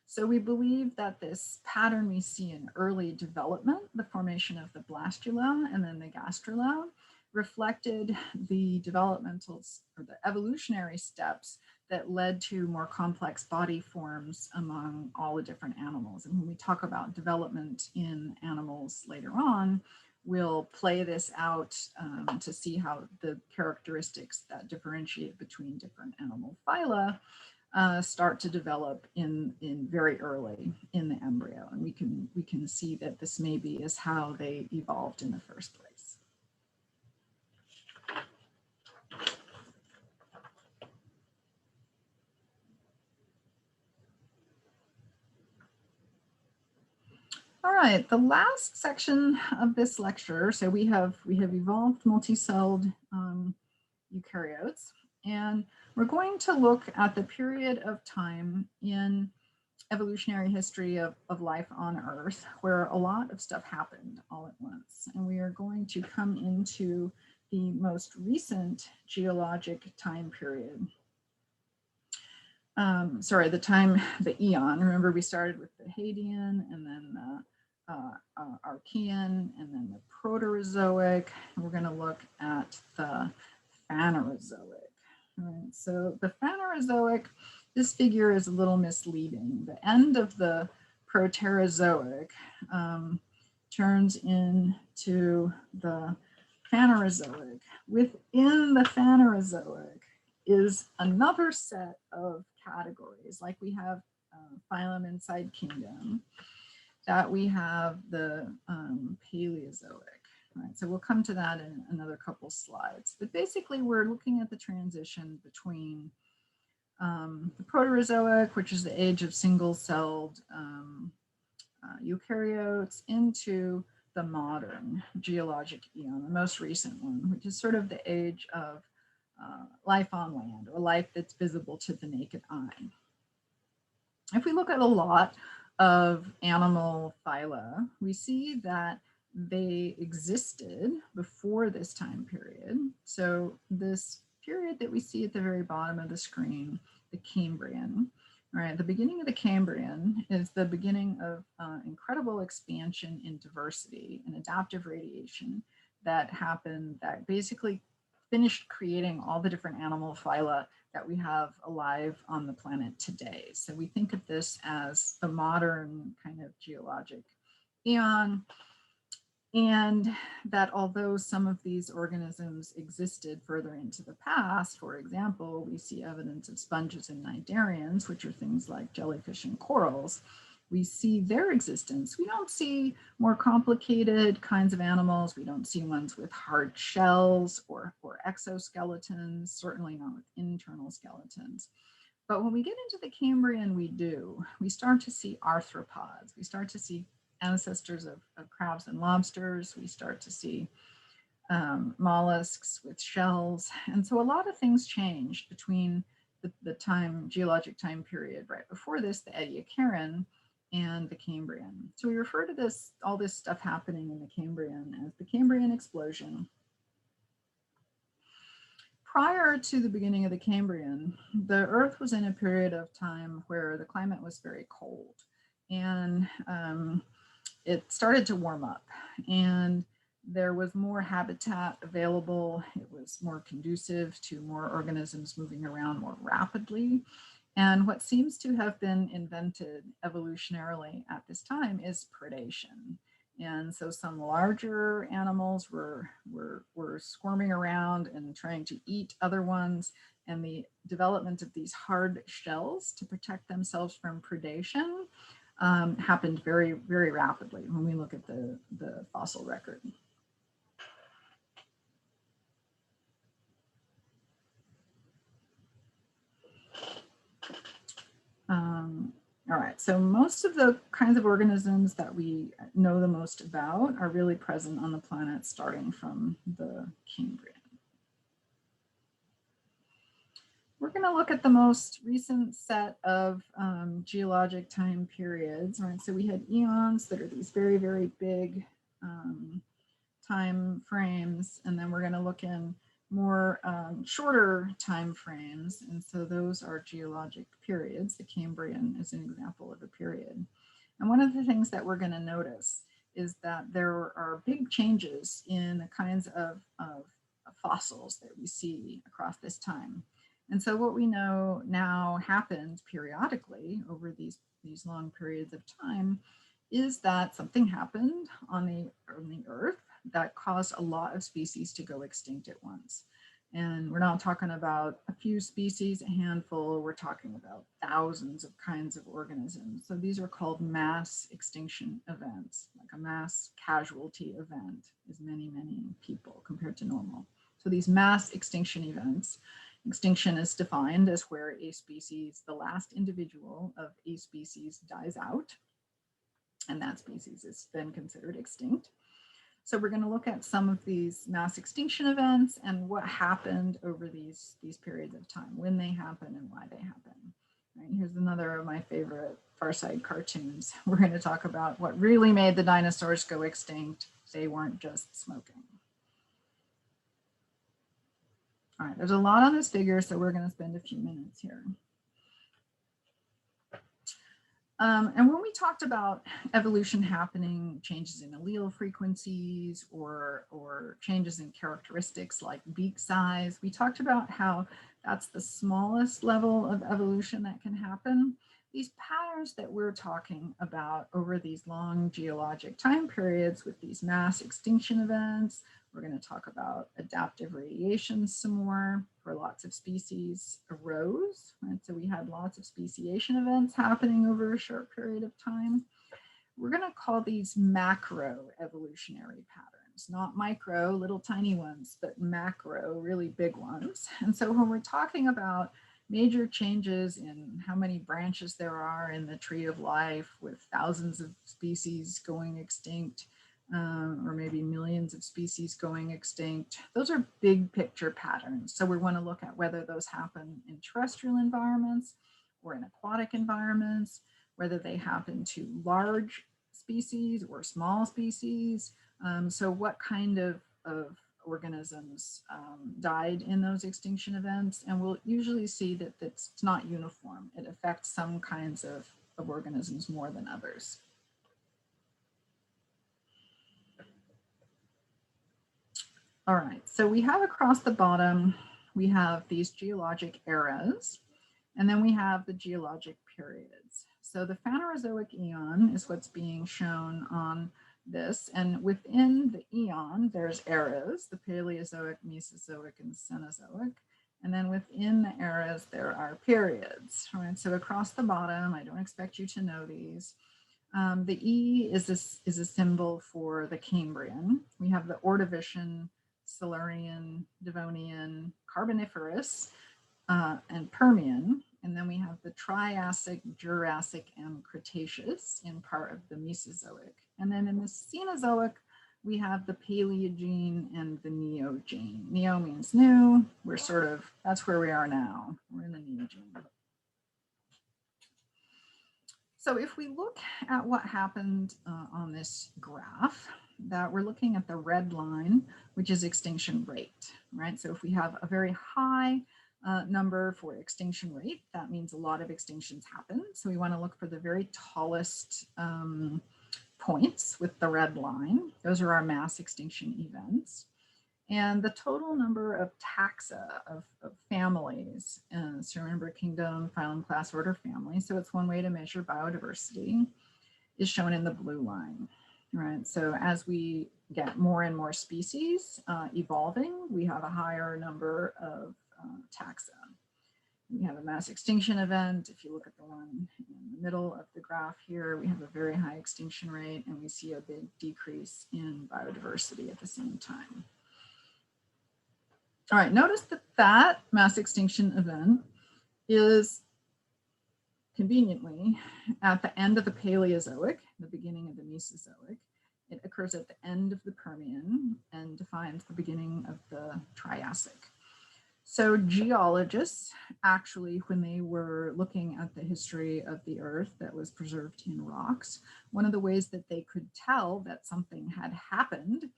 So we believe that this pattern we see in early development, the formation of the blastula and then the gastrula, reflected the developmental or the evolutionary steps that led to more complex body forms among all the different animals. And when we talk about development in animals later on, we'll play this out to see how the characteristics that differentiate between different animal phyla start to develop in very early in the embryo. And we can see that this maybe is how they evolved in the first place. right, the last section of this lecture, so we have evolved multi-celled eukaryotes, and we're going to look at the period of time in evolutionary history of life on Earth where a lot of stuff happened all at once. And we are going to come into the most recent geologic time period. The eon. Remember, we started with the Hadean, and then the Archean, and then the Proterozoic. We're going to look at the Phanerozoic. All right, so the Phanerozoic, this figure is a little misleading. The end of the Proterozoic turns into the Phanerozoic. Within the Phanerozoic is another set of categories, like we have phylum inside kingdom, that we have the Paleozoic. Right, so we'll come to that in another couple slides. But basically, we're looking at the transition between the Proterozoic, which is the age of single-celled eukaryotes, into the modern geologic eon, the most recent one, which is sort of the age of life on land, or life that's visible to the naked eye. If we look at a lot of animal phyla, we see that they existed before this time period. So this period that we see at the very bottom of the screen, the Cambrian, right? The beginning of the Cambrian is the beginning of incredible expansion in diversity and adaptive radiation that happened, that basically finished creating all the different animal phyla that we have alive on the planet today. So we think of this as the modern kind of geologic eon, and that although some of these organisms existed further into the past, for example, we see evidence of sponges and cnidarians, which are things like jellyfish and corals, we see their existence. We don't see more complicated kinds of animals. We don't see ones with hard shells or exoskeletons, certainly not with internal skeletons. But when we get into the Cambrian, we do. We start to see arthropods. We start to see ancestors of crabs and lobsters. We start to see mollusks with shells. And so a lot of things changed between the geologic time period right before this, the Ediacaran, and the Cambrian. So we refer to all this stuff happening in the Cambrian as the Cambrian explosion. Prior to the beginning of the Cambrian, the Earth was in a period of time where the climate was very cold, and it started to warm up, and there was more habitat available. It was more conducive to more organisms moving around more rapidly. And what seems to have been invented evolutionarily at this time is predation. And so some larger animals were squirming around and trying to eat other ones. And the development of these hard shells to protect themselves from predation happened very, very rapidly when we look at the fossil record. All right, so most of the kinds of organisms that we know the most about are really present on the planet starting from the Cambrian. We're going to look at the most recent set of geologic time periods. Right? So we had eons that are these very, very big time frames, and then we're going to look in more shorter time frames, and so those are geologic periods. The Cambrian is an example of a period. And one of the things that we're going to notice is that there are big changes in the kinds of fossils that we see across this time. And so what we know now happens periodically over these long periods of time is that something happened on the Earth that caused a lot of species to go extinct at once. And we're not talking about a few species, a handful, we're talking about thousands of kinds of organisms. So these are called mass extinction events, like a mass casualty event is many, many people compared to normal. So these mass extinction events, extinction is defined as where a species, the last individual of a species dies out. and that species has been considered extinct. So we're going to look at some of these mass extinction events and what happened over these periods of time, when they happen and why they happen. Right, here's another of my favorite Far Side cartoons. We're going to talk about what really made the dinosaurs go extinct. They weren't just smoking. All right, there's a lot on this figure, so we're going to spend a few minutes here. And when we talked about evolution happening, changes in allele frequencies or changes in characteristics like beak size, we talked about how that's the smallest level of evolution that can happen. These patterns that we're talking about over these long geologic time periods with these mass extinction events, we're going to talk about adaptive radiation some more, where lots of species arose. Right? So we had lots of speciation events happening over a short period of time. We're going to call these macro-evolutionary patterns, not micro, little tiny ones, but macro, really big ones. And so when we're talking about major changes in how many branches there are in the tree of life, with thousands of species going extinct, or maybe millions of species going extinct. Those are big picture patterns. So we want to look at whether those happen in terrestrial environments or in aquatic environments, whether they happen to large species or small species. So what kind of organisms died in those extinction events? And we'll usually see that it's not uniform. It affects some kinds of organisms more than others. All right, so we have across the bottom, we have these geologic eras, and then we have the geologic periods. So the Phanerozoic eon is what's being shown on this, and within the eon, there's eras, the Paleozoic, Mesozoic, and Cenozoic. And then within the eras, there are periods. All right, so across the bottom, I don't expect you to know these. The E is a symbol for the Cambrian. We have the Ordovician, Silurian, Devonian, Carboniferous, and Permian. And then we have the Triassic, Jurassic, and Cretaceous in part of the Mesozoic. And then in the Cenozoic, we have the Paleogene and the Neogene. Neo means new. We're sort of, that's where we are now. We're in the Neogene. So if we look at what happened on this graph, that we're looking at the red line, which is extinction rate, right? So if we have a very high number for extinction rate, that means a lot of extinctions happen. So we want to look for the very tallest points with the red line. Those are our mass extinction events. And the total number of taxa of families, so remember kingdom, phylum, class, order, family. So it's one way to measure biodiversity, is shown in the blue line, right? So as we get more and more species evolving, we have a higher number of taxa. We have a mass extinction event. If you look at the one in the middle of the graph here, we have a very high extinction rate, and we see a big decrease in biodiversity at the same time. All right, notice that that mass extinction event is conveniently at the end of the Paleozoic, the beginning of the Mesozoic. It occurs at the end of the Permian and defines the beginning of the Triassic. So geologists actually, when they were looking at the history of the Earth that was preserved in rocks, one of the ways that they could tell that something had happened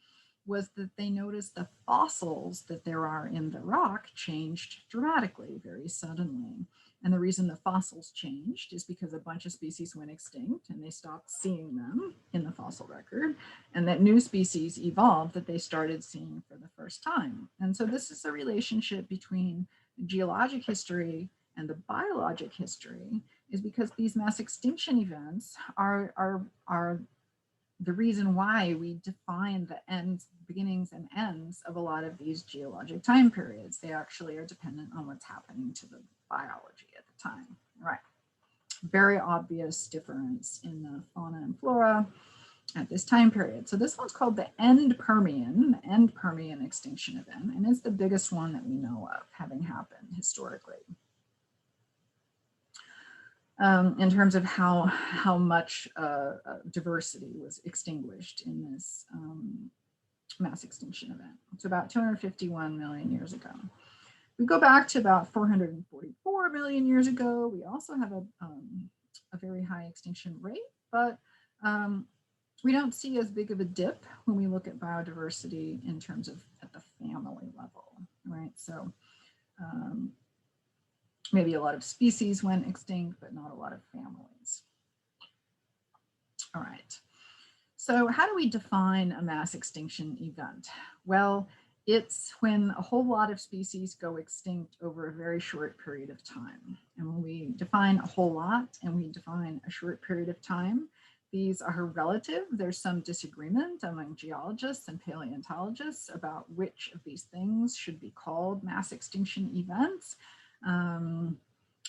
was that they noticed the fossils that there are in the rock changed dramatically, very suddenly. And the reason the fossils changed is because a bunch of species went extinct and they stopped seeing them in the fossil record, and that new species evolved that they started seeing for the first time. And so this is a relationship between geologic history and the biologic history, is because these mass extinction events are the reason why we define the ends, beginnings and ends of a lot of these geologic time periods. They actually are dependent on what's happening to the biology at the time. Right. Very obvious difference in the fauna and flora at this time period. So this one's called the end Permian extinction event, and it's the biggest one that we know of having happened historically. in terms of how much diversity was extinguished in this mass extinction event. It's about 251 million years ago. We go back to about 444 million years ago. We also have a very high extinction rate, but we don't see as big of a dip when we look at biodiversity in terms of at the family level, right? So maybe a lot of species went extinct, but not a lot of families. All right. So how do we define a mass extinction event? Well, it's when a whole lot of species go extinct over a very short period of time. And when we define a whole lot and we define a short period of time, these are relative. There's some disagreement among geologists and paleontologists about which of these things should be called mass extinction events.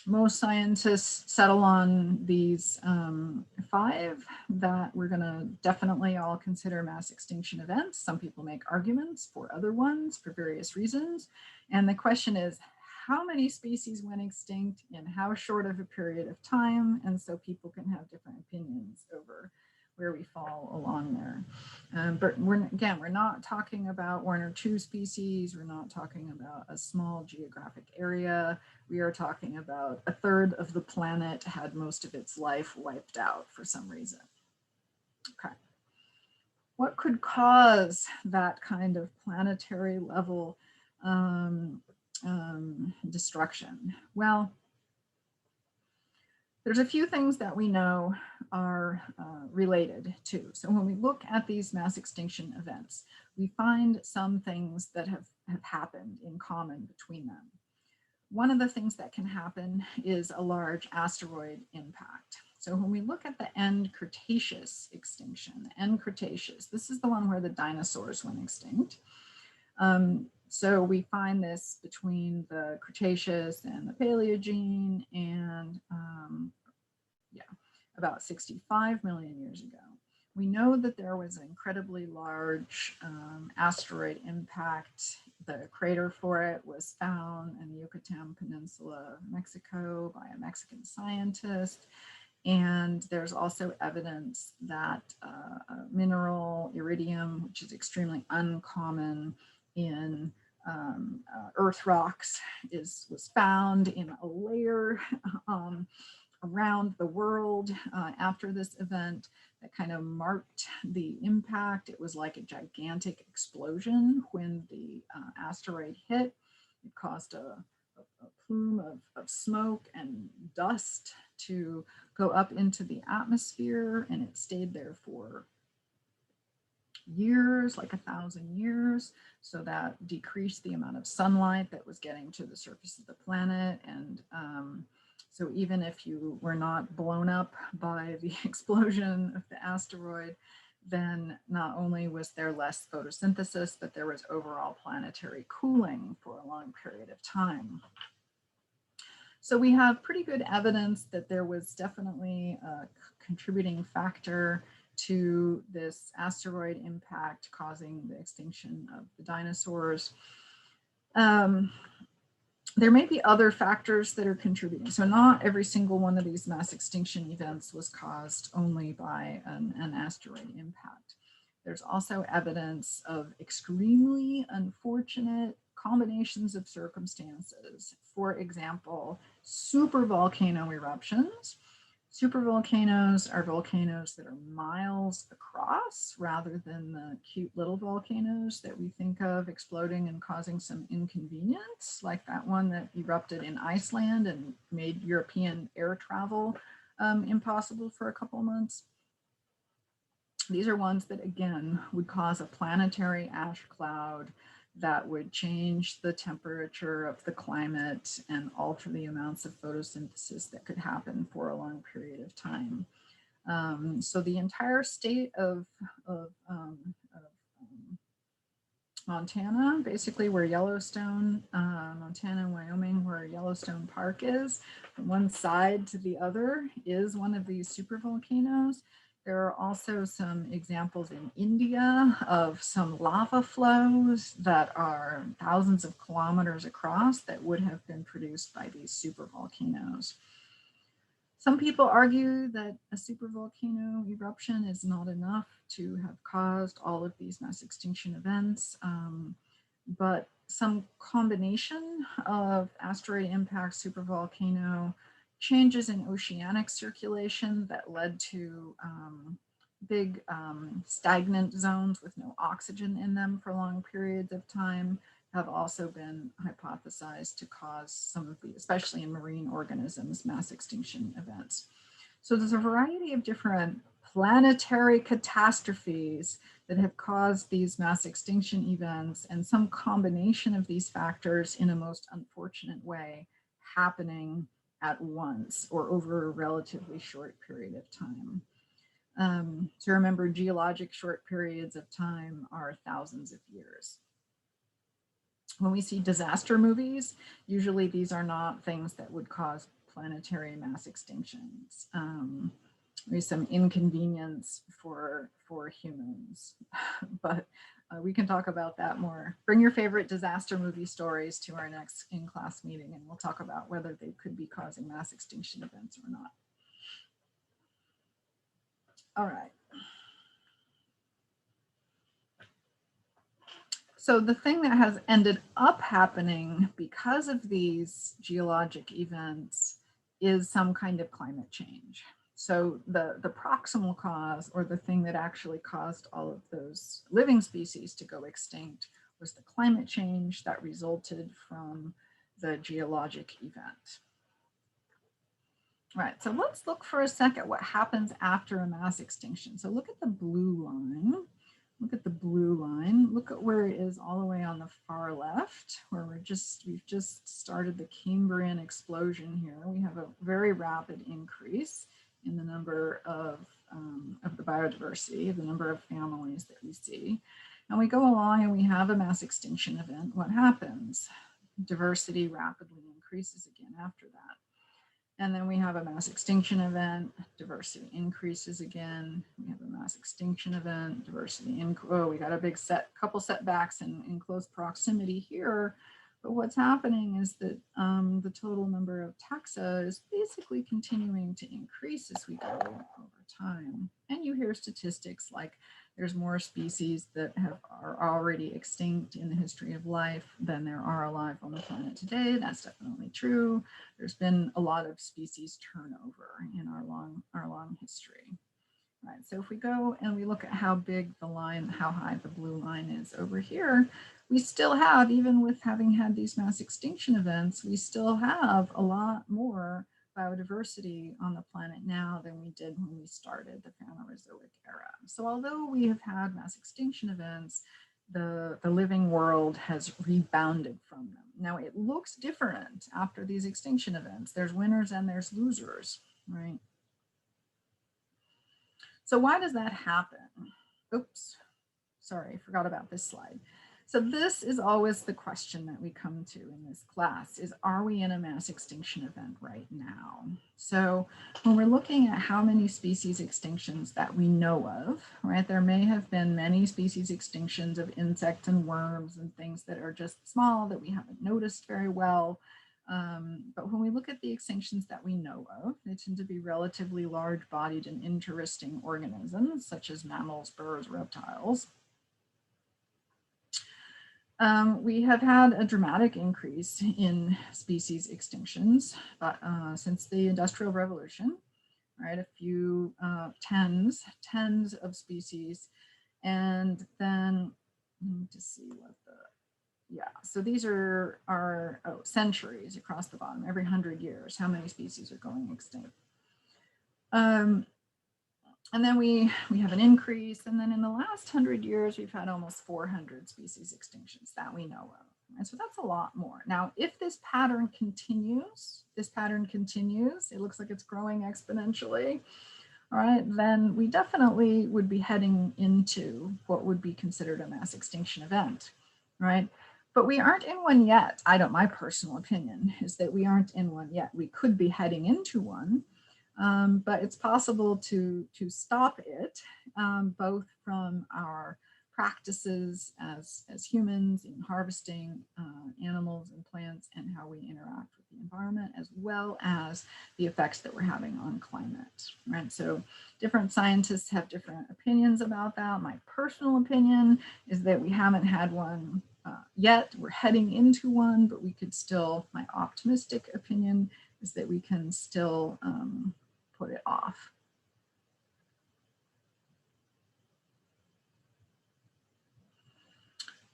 Most scientists settle on these 5 that we're going to definitely all consider mass extinction events. Some people make arguments for other ones for various reasons. And the question is, how many species went extinct in how short of a period of time? And so people can have different opinions over where we fall along there. But we're not talking about 1 or 2 species. We're not talking about a small geographic area. We are talking about a third of the planet had most of its life wiped out for some reason. Okay. What could cause that kind of planetary level destruction? Well, there's a few things that we know are related to. So when we look at these mass extinction events, we find some things that have happened in common between them. One of the things that can happen is a large asteroid impact. So when we look at the end Cretaceous extinction, the end Cretaceous, this is the one where the dinosaurs went extinct. So we find this between the Cretaceous and the Paleogene, and about 65 million years ago. We know that there was an incredibly large asteroid impact. The crater for it was found in the Yucatan Peninsula of Mexico by a Mexican scientist. And there's also evidence that mineral iridium, which is extremely uncommon in earth rocks, was found in a layer around the world after this event that kind of marked the impact. It was like a gigantic explosion when the asteroid hit. It caused a plume of smoke and dust to go up into the atmosphere, and it stayed there for years, like 1,000 years. So that decreased the amount of sunlight that was getting to the surface of the planet. And so even if you were not blown up by the explosion of the asteroid, then not only was there less photosynthesis, but there was overall planetary cooling for a long period of time. So we have pretty good evidence that there was definitely a contributing factor to this asteroid impact causing the extinction of the dinosaurs. There may be other factors that are contributing. So not every single one of these mass extinction events was caused only by an asteroid impact. There's also evidence of extremely unfortunate combinations of circumstances. For example, supervolcano eruptions. Supervolcanoes are volcanoes that are miles across rather than the cute little volcanoes that we think of exploding and causing some inconvenience, like that one that erupted in Iceland and made European air travel impossible for a couple months. These are ones that, again, would cause a planetary ash cloud that would change the temperature of the climate and alter the amounts of photosynthesis that could happen for a long period of time. So the entire state of Montana, basically where Yellowstone, Montana and Wyoming, where Yellowstone Park is, from one side to the other is one of these supervolcanoes. There are also some examples in India of some lava flows that are thousands of kilometers across that would have been produced by these supervolcanoes. Some people argue that a supervolcano eruption is not enough to have caused all of these mass extinction events, but some combination of asteroid impact, supervolcano, changes in oceanic circulation that led to big stagnant zones with no oxygen in them for long periods of time have also been hypothesized to cause some of the, especially in marine organisms, mass extinction events. So there's a variety of different planetary catastrophes that have caused these mass extinction events, and some combination of these factors in a most unfortunate way happening at once or over a relatively short period of time. So remember, geologic short periods of time are thousands of years. When we see disaster movies, usually these are not things that would cause planetary mass extinctions. There's some inconvenience for humans, but we can talk about that more. Bring your favorite disaster movie stories to our next in-class meeting, and we'll talk about whether they could be causing mass extinction events or not. All right. So the thing that has ended up happening because of these geologic events is some kind of climate change. So the proximal cause, or the thing that actually caused all of those living species to go extinct, was the climate change that resulted from the geologic event. All right, so let's look for a second what happens after a mass extinction. So look at the blue line. Look at the blue line. Look at where it is all the way on the far left, where we've just started the Cambrian explosion here. We have a very rapid increase in the number of the biodiversity, the number of families that we see. And we go along and we have a mass extinction event. What happens? Diversity rapidly increases again after that. And then we have a mass extinction event, diversity increases again. We have a mass extinction event, diversity we got a big couple setbacks in close proximity here. But what's happening is that the total number of taxa is basically continuing to increase as we go over time. And you hear statistics like there's more species that are already extinct in the history of life than there are alive on the planet today. That's definitely true. There's been a lot of species turnover in our long history. Right, so if we go and we look at how big the line, how high the blue line is over here, we still have, even with having had these mass extinction events, we still have a lot more biodiversity on the planet now than we did when we started the Phanerozoic era. So although we have had mass extinction events, the living world has rebounded from them. Now it looks different after these extinction events. There's winners and there's losers, right? So why does that happen? Oops, sorry, forgot about this slide. So this is always the question that we come to in this class is, are we in a mass extinction event right now? So when we're looking at how many species extinctions that we know of, right, there may have been many species extinctions of insects and worms and things that are just small that we haven't noticed very well. But when we look at the extinctions that we know of, they tend to be relatively large-bodied and interesting organisms, such as mammals, birds, reptiles. We have had a dramatic increase in species extinctions since the Industrial Revolution, right? A few tens of species. And then, let me just see what so these are centuries across the bottom, every 100 years, how many species are going extinct. And then we have an increase, and then in the last 100 years, we've had almost 400 species extinctions that we know of. And so that's a lot more. Now, if this pattern continues, it looks like it's growing exponentially, all right, then we definitely would be heading into what would be considered a mass extinction event, right? But we aren't in one yet. My personal opinion is that we aren't in one yet. We could be heading into one. But it's possible to stop it, both from our practices as humans in harvesting animals and plants and how we interact with the environment, as well as the effects that we're having on climate, right? So different scientists have different opinions about that. My personal opinion is that we haven't had one yet. We're heading into one, but we could still, my optimistic opinion is that we can still put it off.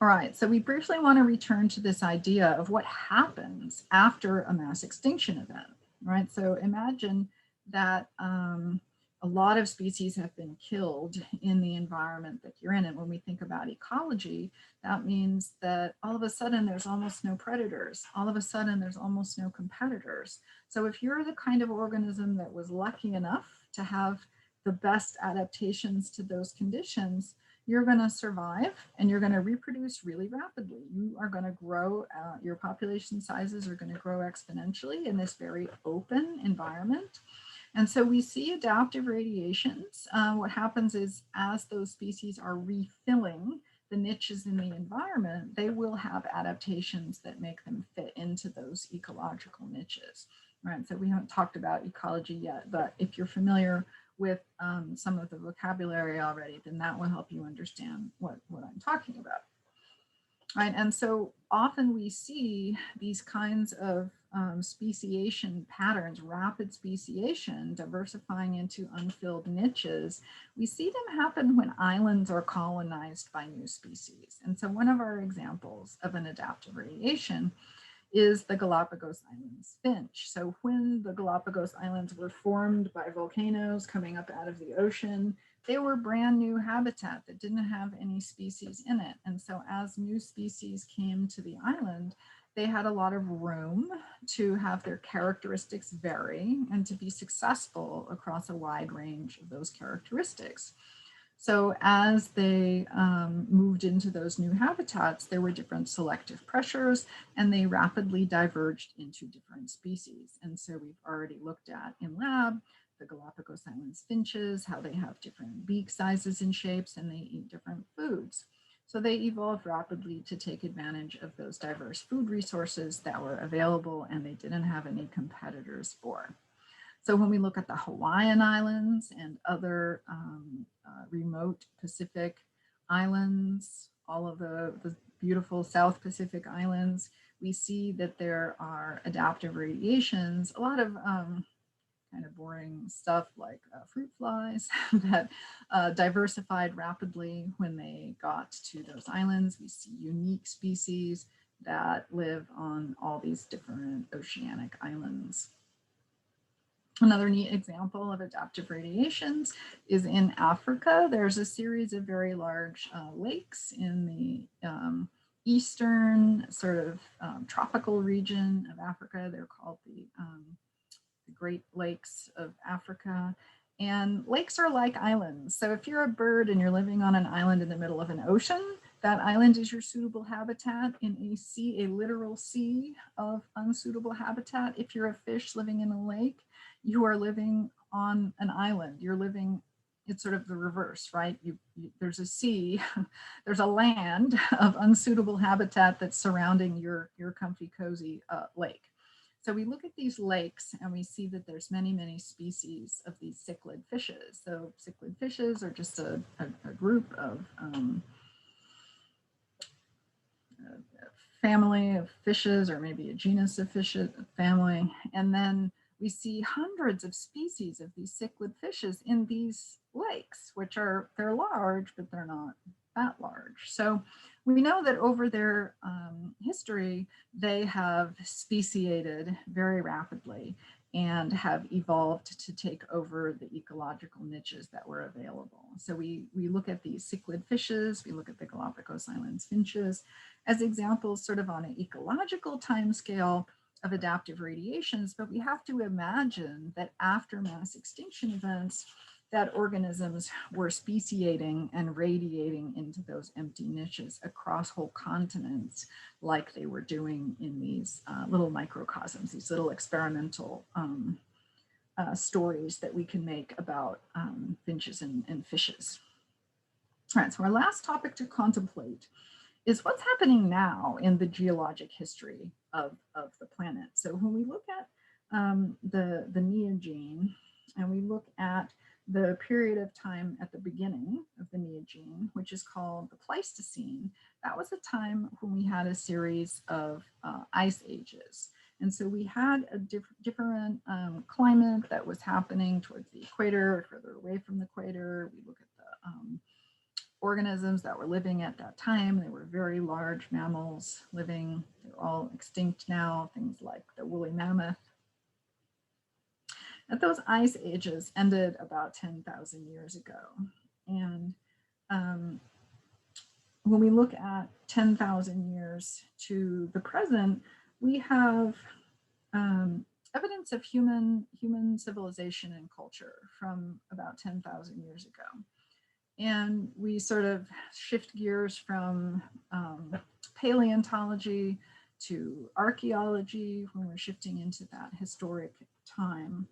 All right, so we briefly want to return to this idea of what happens after a mass extinction event, right? So imagine that a lot of species have been killed in the environment that you're in. And when we think about ecology, that means that all of a sudden there's almost no predators. All of a sudden there's almost no competitors. So if you're the kind of organism that was lucky enough to have the best adaptations to those conditions, you're going to survive and you're going to reproduce really rapidly. You are going to grow, your population sizes are going to grow exponentially in this very open environment. And so we see adaptive radiations. What happens is as those species are refilling the niches in the environment, they will have adaptations that make them fit into those ecological niches, right? So we haven't talked about ecology yet, but if you're familiar with some of the vocabulary already, then that will help you understand what I'm talking about. Right, and so often we see these kinds of speciation patterns, rapid speciation, diversifying into unfilled niches. We see them happen when islands are colonized by new species. And so one of our examples of an adaptive radiation is the Galapagos Islands finch. So when the Galapagos Islands were formed by volcanoes coming up out of the ocean, they were brand new habitat that didn't have any species in it. And so as new species came to the island, they had a lot of room to have their characteristics vary and to be successful across a wide range of those characteristics. So as they moved into those new habitats, there were different selective pressures and they rapidly diverged into different species. And so we've already looked at in lab the Galapagos Islands finches, how they have different beak sizes and shapes, and they eat different foods. So they evolved rapidly to take advantage of those diverse food resources that were available and they didn't have any competitors for. So when we look at the Hawaiian Islands and other remote Pacific islands, all of the beautiful South Pacific islands, we see that there are adaptive radiations, a lot of kind of boring stuff like fruit flies that diversified rapidly when they got to those islands. We see unique species that live on all these different oceanic islands. Another neat example of adaptive radiations is in Africa. There's a series of very large lakes in the eastern sort of tropical region of Africa. They're called the Great Lakes of Africa. And lakes are like islands. So if you're a bird and you're living on an island in the middle of an ocean, that island is your suitable habitat. In a sea, a literal sea of unsuitable habitat. If you're a fish living in a lake, you are living on an island. You're living, it's sort of the reverse, right? There's a sea, there's a land of unsuitable habitat that's surrounding your comfy, cozy lake. So we look at these lakes and we see that there's many, many species of these cichlid fishes. So cichlid fishes are just a group of family of fishes, or maybe a genus of fishes, family. And then we see hundreds of species of these cichlid fishes in these lakes, which are, they're large, but they're not that large. So we know that over their history, they have speciated very rapidly and have evolved to take over the ecological niches that were available. So we look at these cichlid fishes, we look at the Galapagos Islands finches as examples sort of on an ecological timescale of adaptive radiations, but we have to imagine that after mass extinction events, that organisms were speciating and radiating into those empty niches across whole continents, like they were doing in these little microcosms, these little experimental stories that we can make about finches and fishes. All right, so our last topic to contemplate is what's happening now in the geologic history of the planet. So when we look at the Neogene, and we look at the period of time at the beginning of the Neogene, which is called the Pleistocene, that was a time when we had a series of ice ages. And so we had a different climate that was happening towards the equator or further away from the equator. We look at the organisms that were living at that time. They were very large mammals living. They're all extinct now, things like the woolly mammoth. And those ice ages ended about 10,000 years ago. And when we look at 10,000 years to the present, we have evidence of human civilization and culture from about 10,000 years ago. And we sort of shift gears from paleontology to archaeology when we're shifting into that historic time.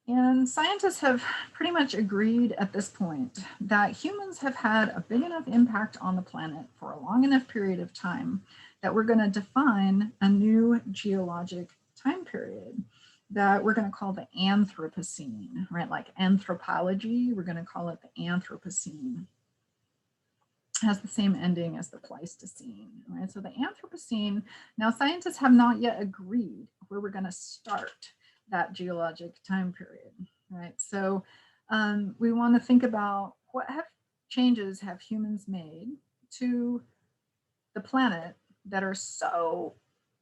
And scientists have pretty much agreed at this point that humans have had a big enough impact on the planet for a long enough period of time that we're going to define a new geologic time period that we're going to call the Anthropocene, right? Like anthropology, we're going to call it the Anthropocene. It has the same ending as the Pleistocene, right? So the Anthropocene, now scientists have not yet agreed where we're going to start that geologic time period, right? So we want to think about what changes have humans made to the planet that are so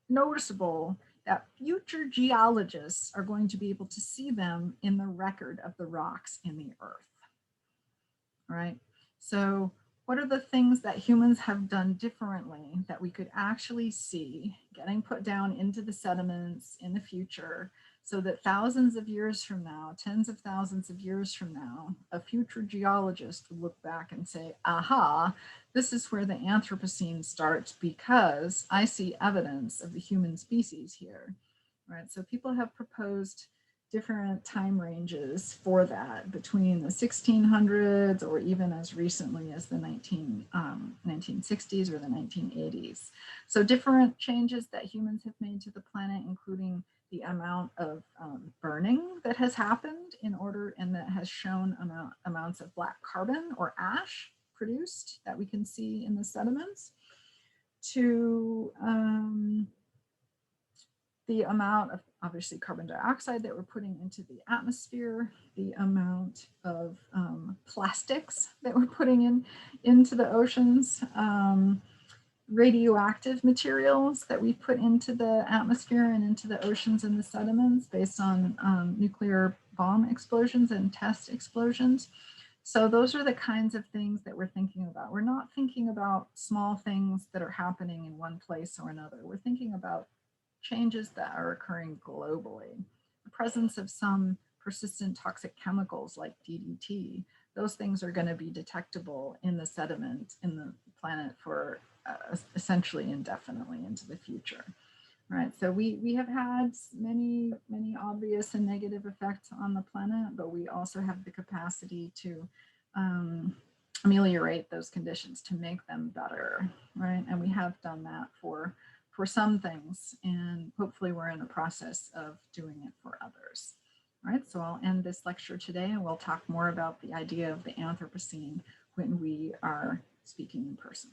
noticeable that future geologists are going to be able to see them in the record of the rocks in the earth, right? So what are the things that humans have done differently that we could actually see getting put down into the sediments in the future, so that thousands of years from now, tens of thousands of years from now, a future geologist would look back and say, aha, this is where the Anthropocene starts because I see evidence of the human species here, right? So people have proposed different time ranges for that between the 1600s or even as recently as the 1960s or the 1980s. So different changes that humans have made to the planet, including the amount of burning that has happened and that has shown amounts of black carbon or ash produced that we can see in the sediments, to the amount of obviously carbon dioxide that we're putting into the atmosphere, the amount of plastics that we're putting into the oceans, radioactive materials that we put into the atmosphere and into the oceans and the sediments based on nuclear bomb explosions and test explosions. So those are the kinds of things that we're thinking about. We're not thinking about small things that are happening in one place or another. We're thinking about changes that are occurring globally. The presence of some persistent toxic chemicals like DDT, those things are going to be detectable in the sediment in the planet for essentially indefinitely into the future, right? So we have had many obvious and negative effects on the planet, but we also have the capacity to ameliorate those conditions, to make them better, right? And we have done that for some things, and hopefully we're in the process of doing it for others. All right, so I'll end this lecture today, and we'll talk more about the idea of the Anthropocene when we are speaking in person.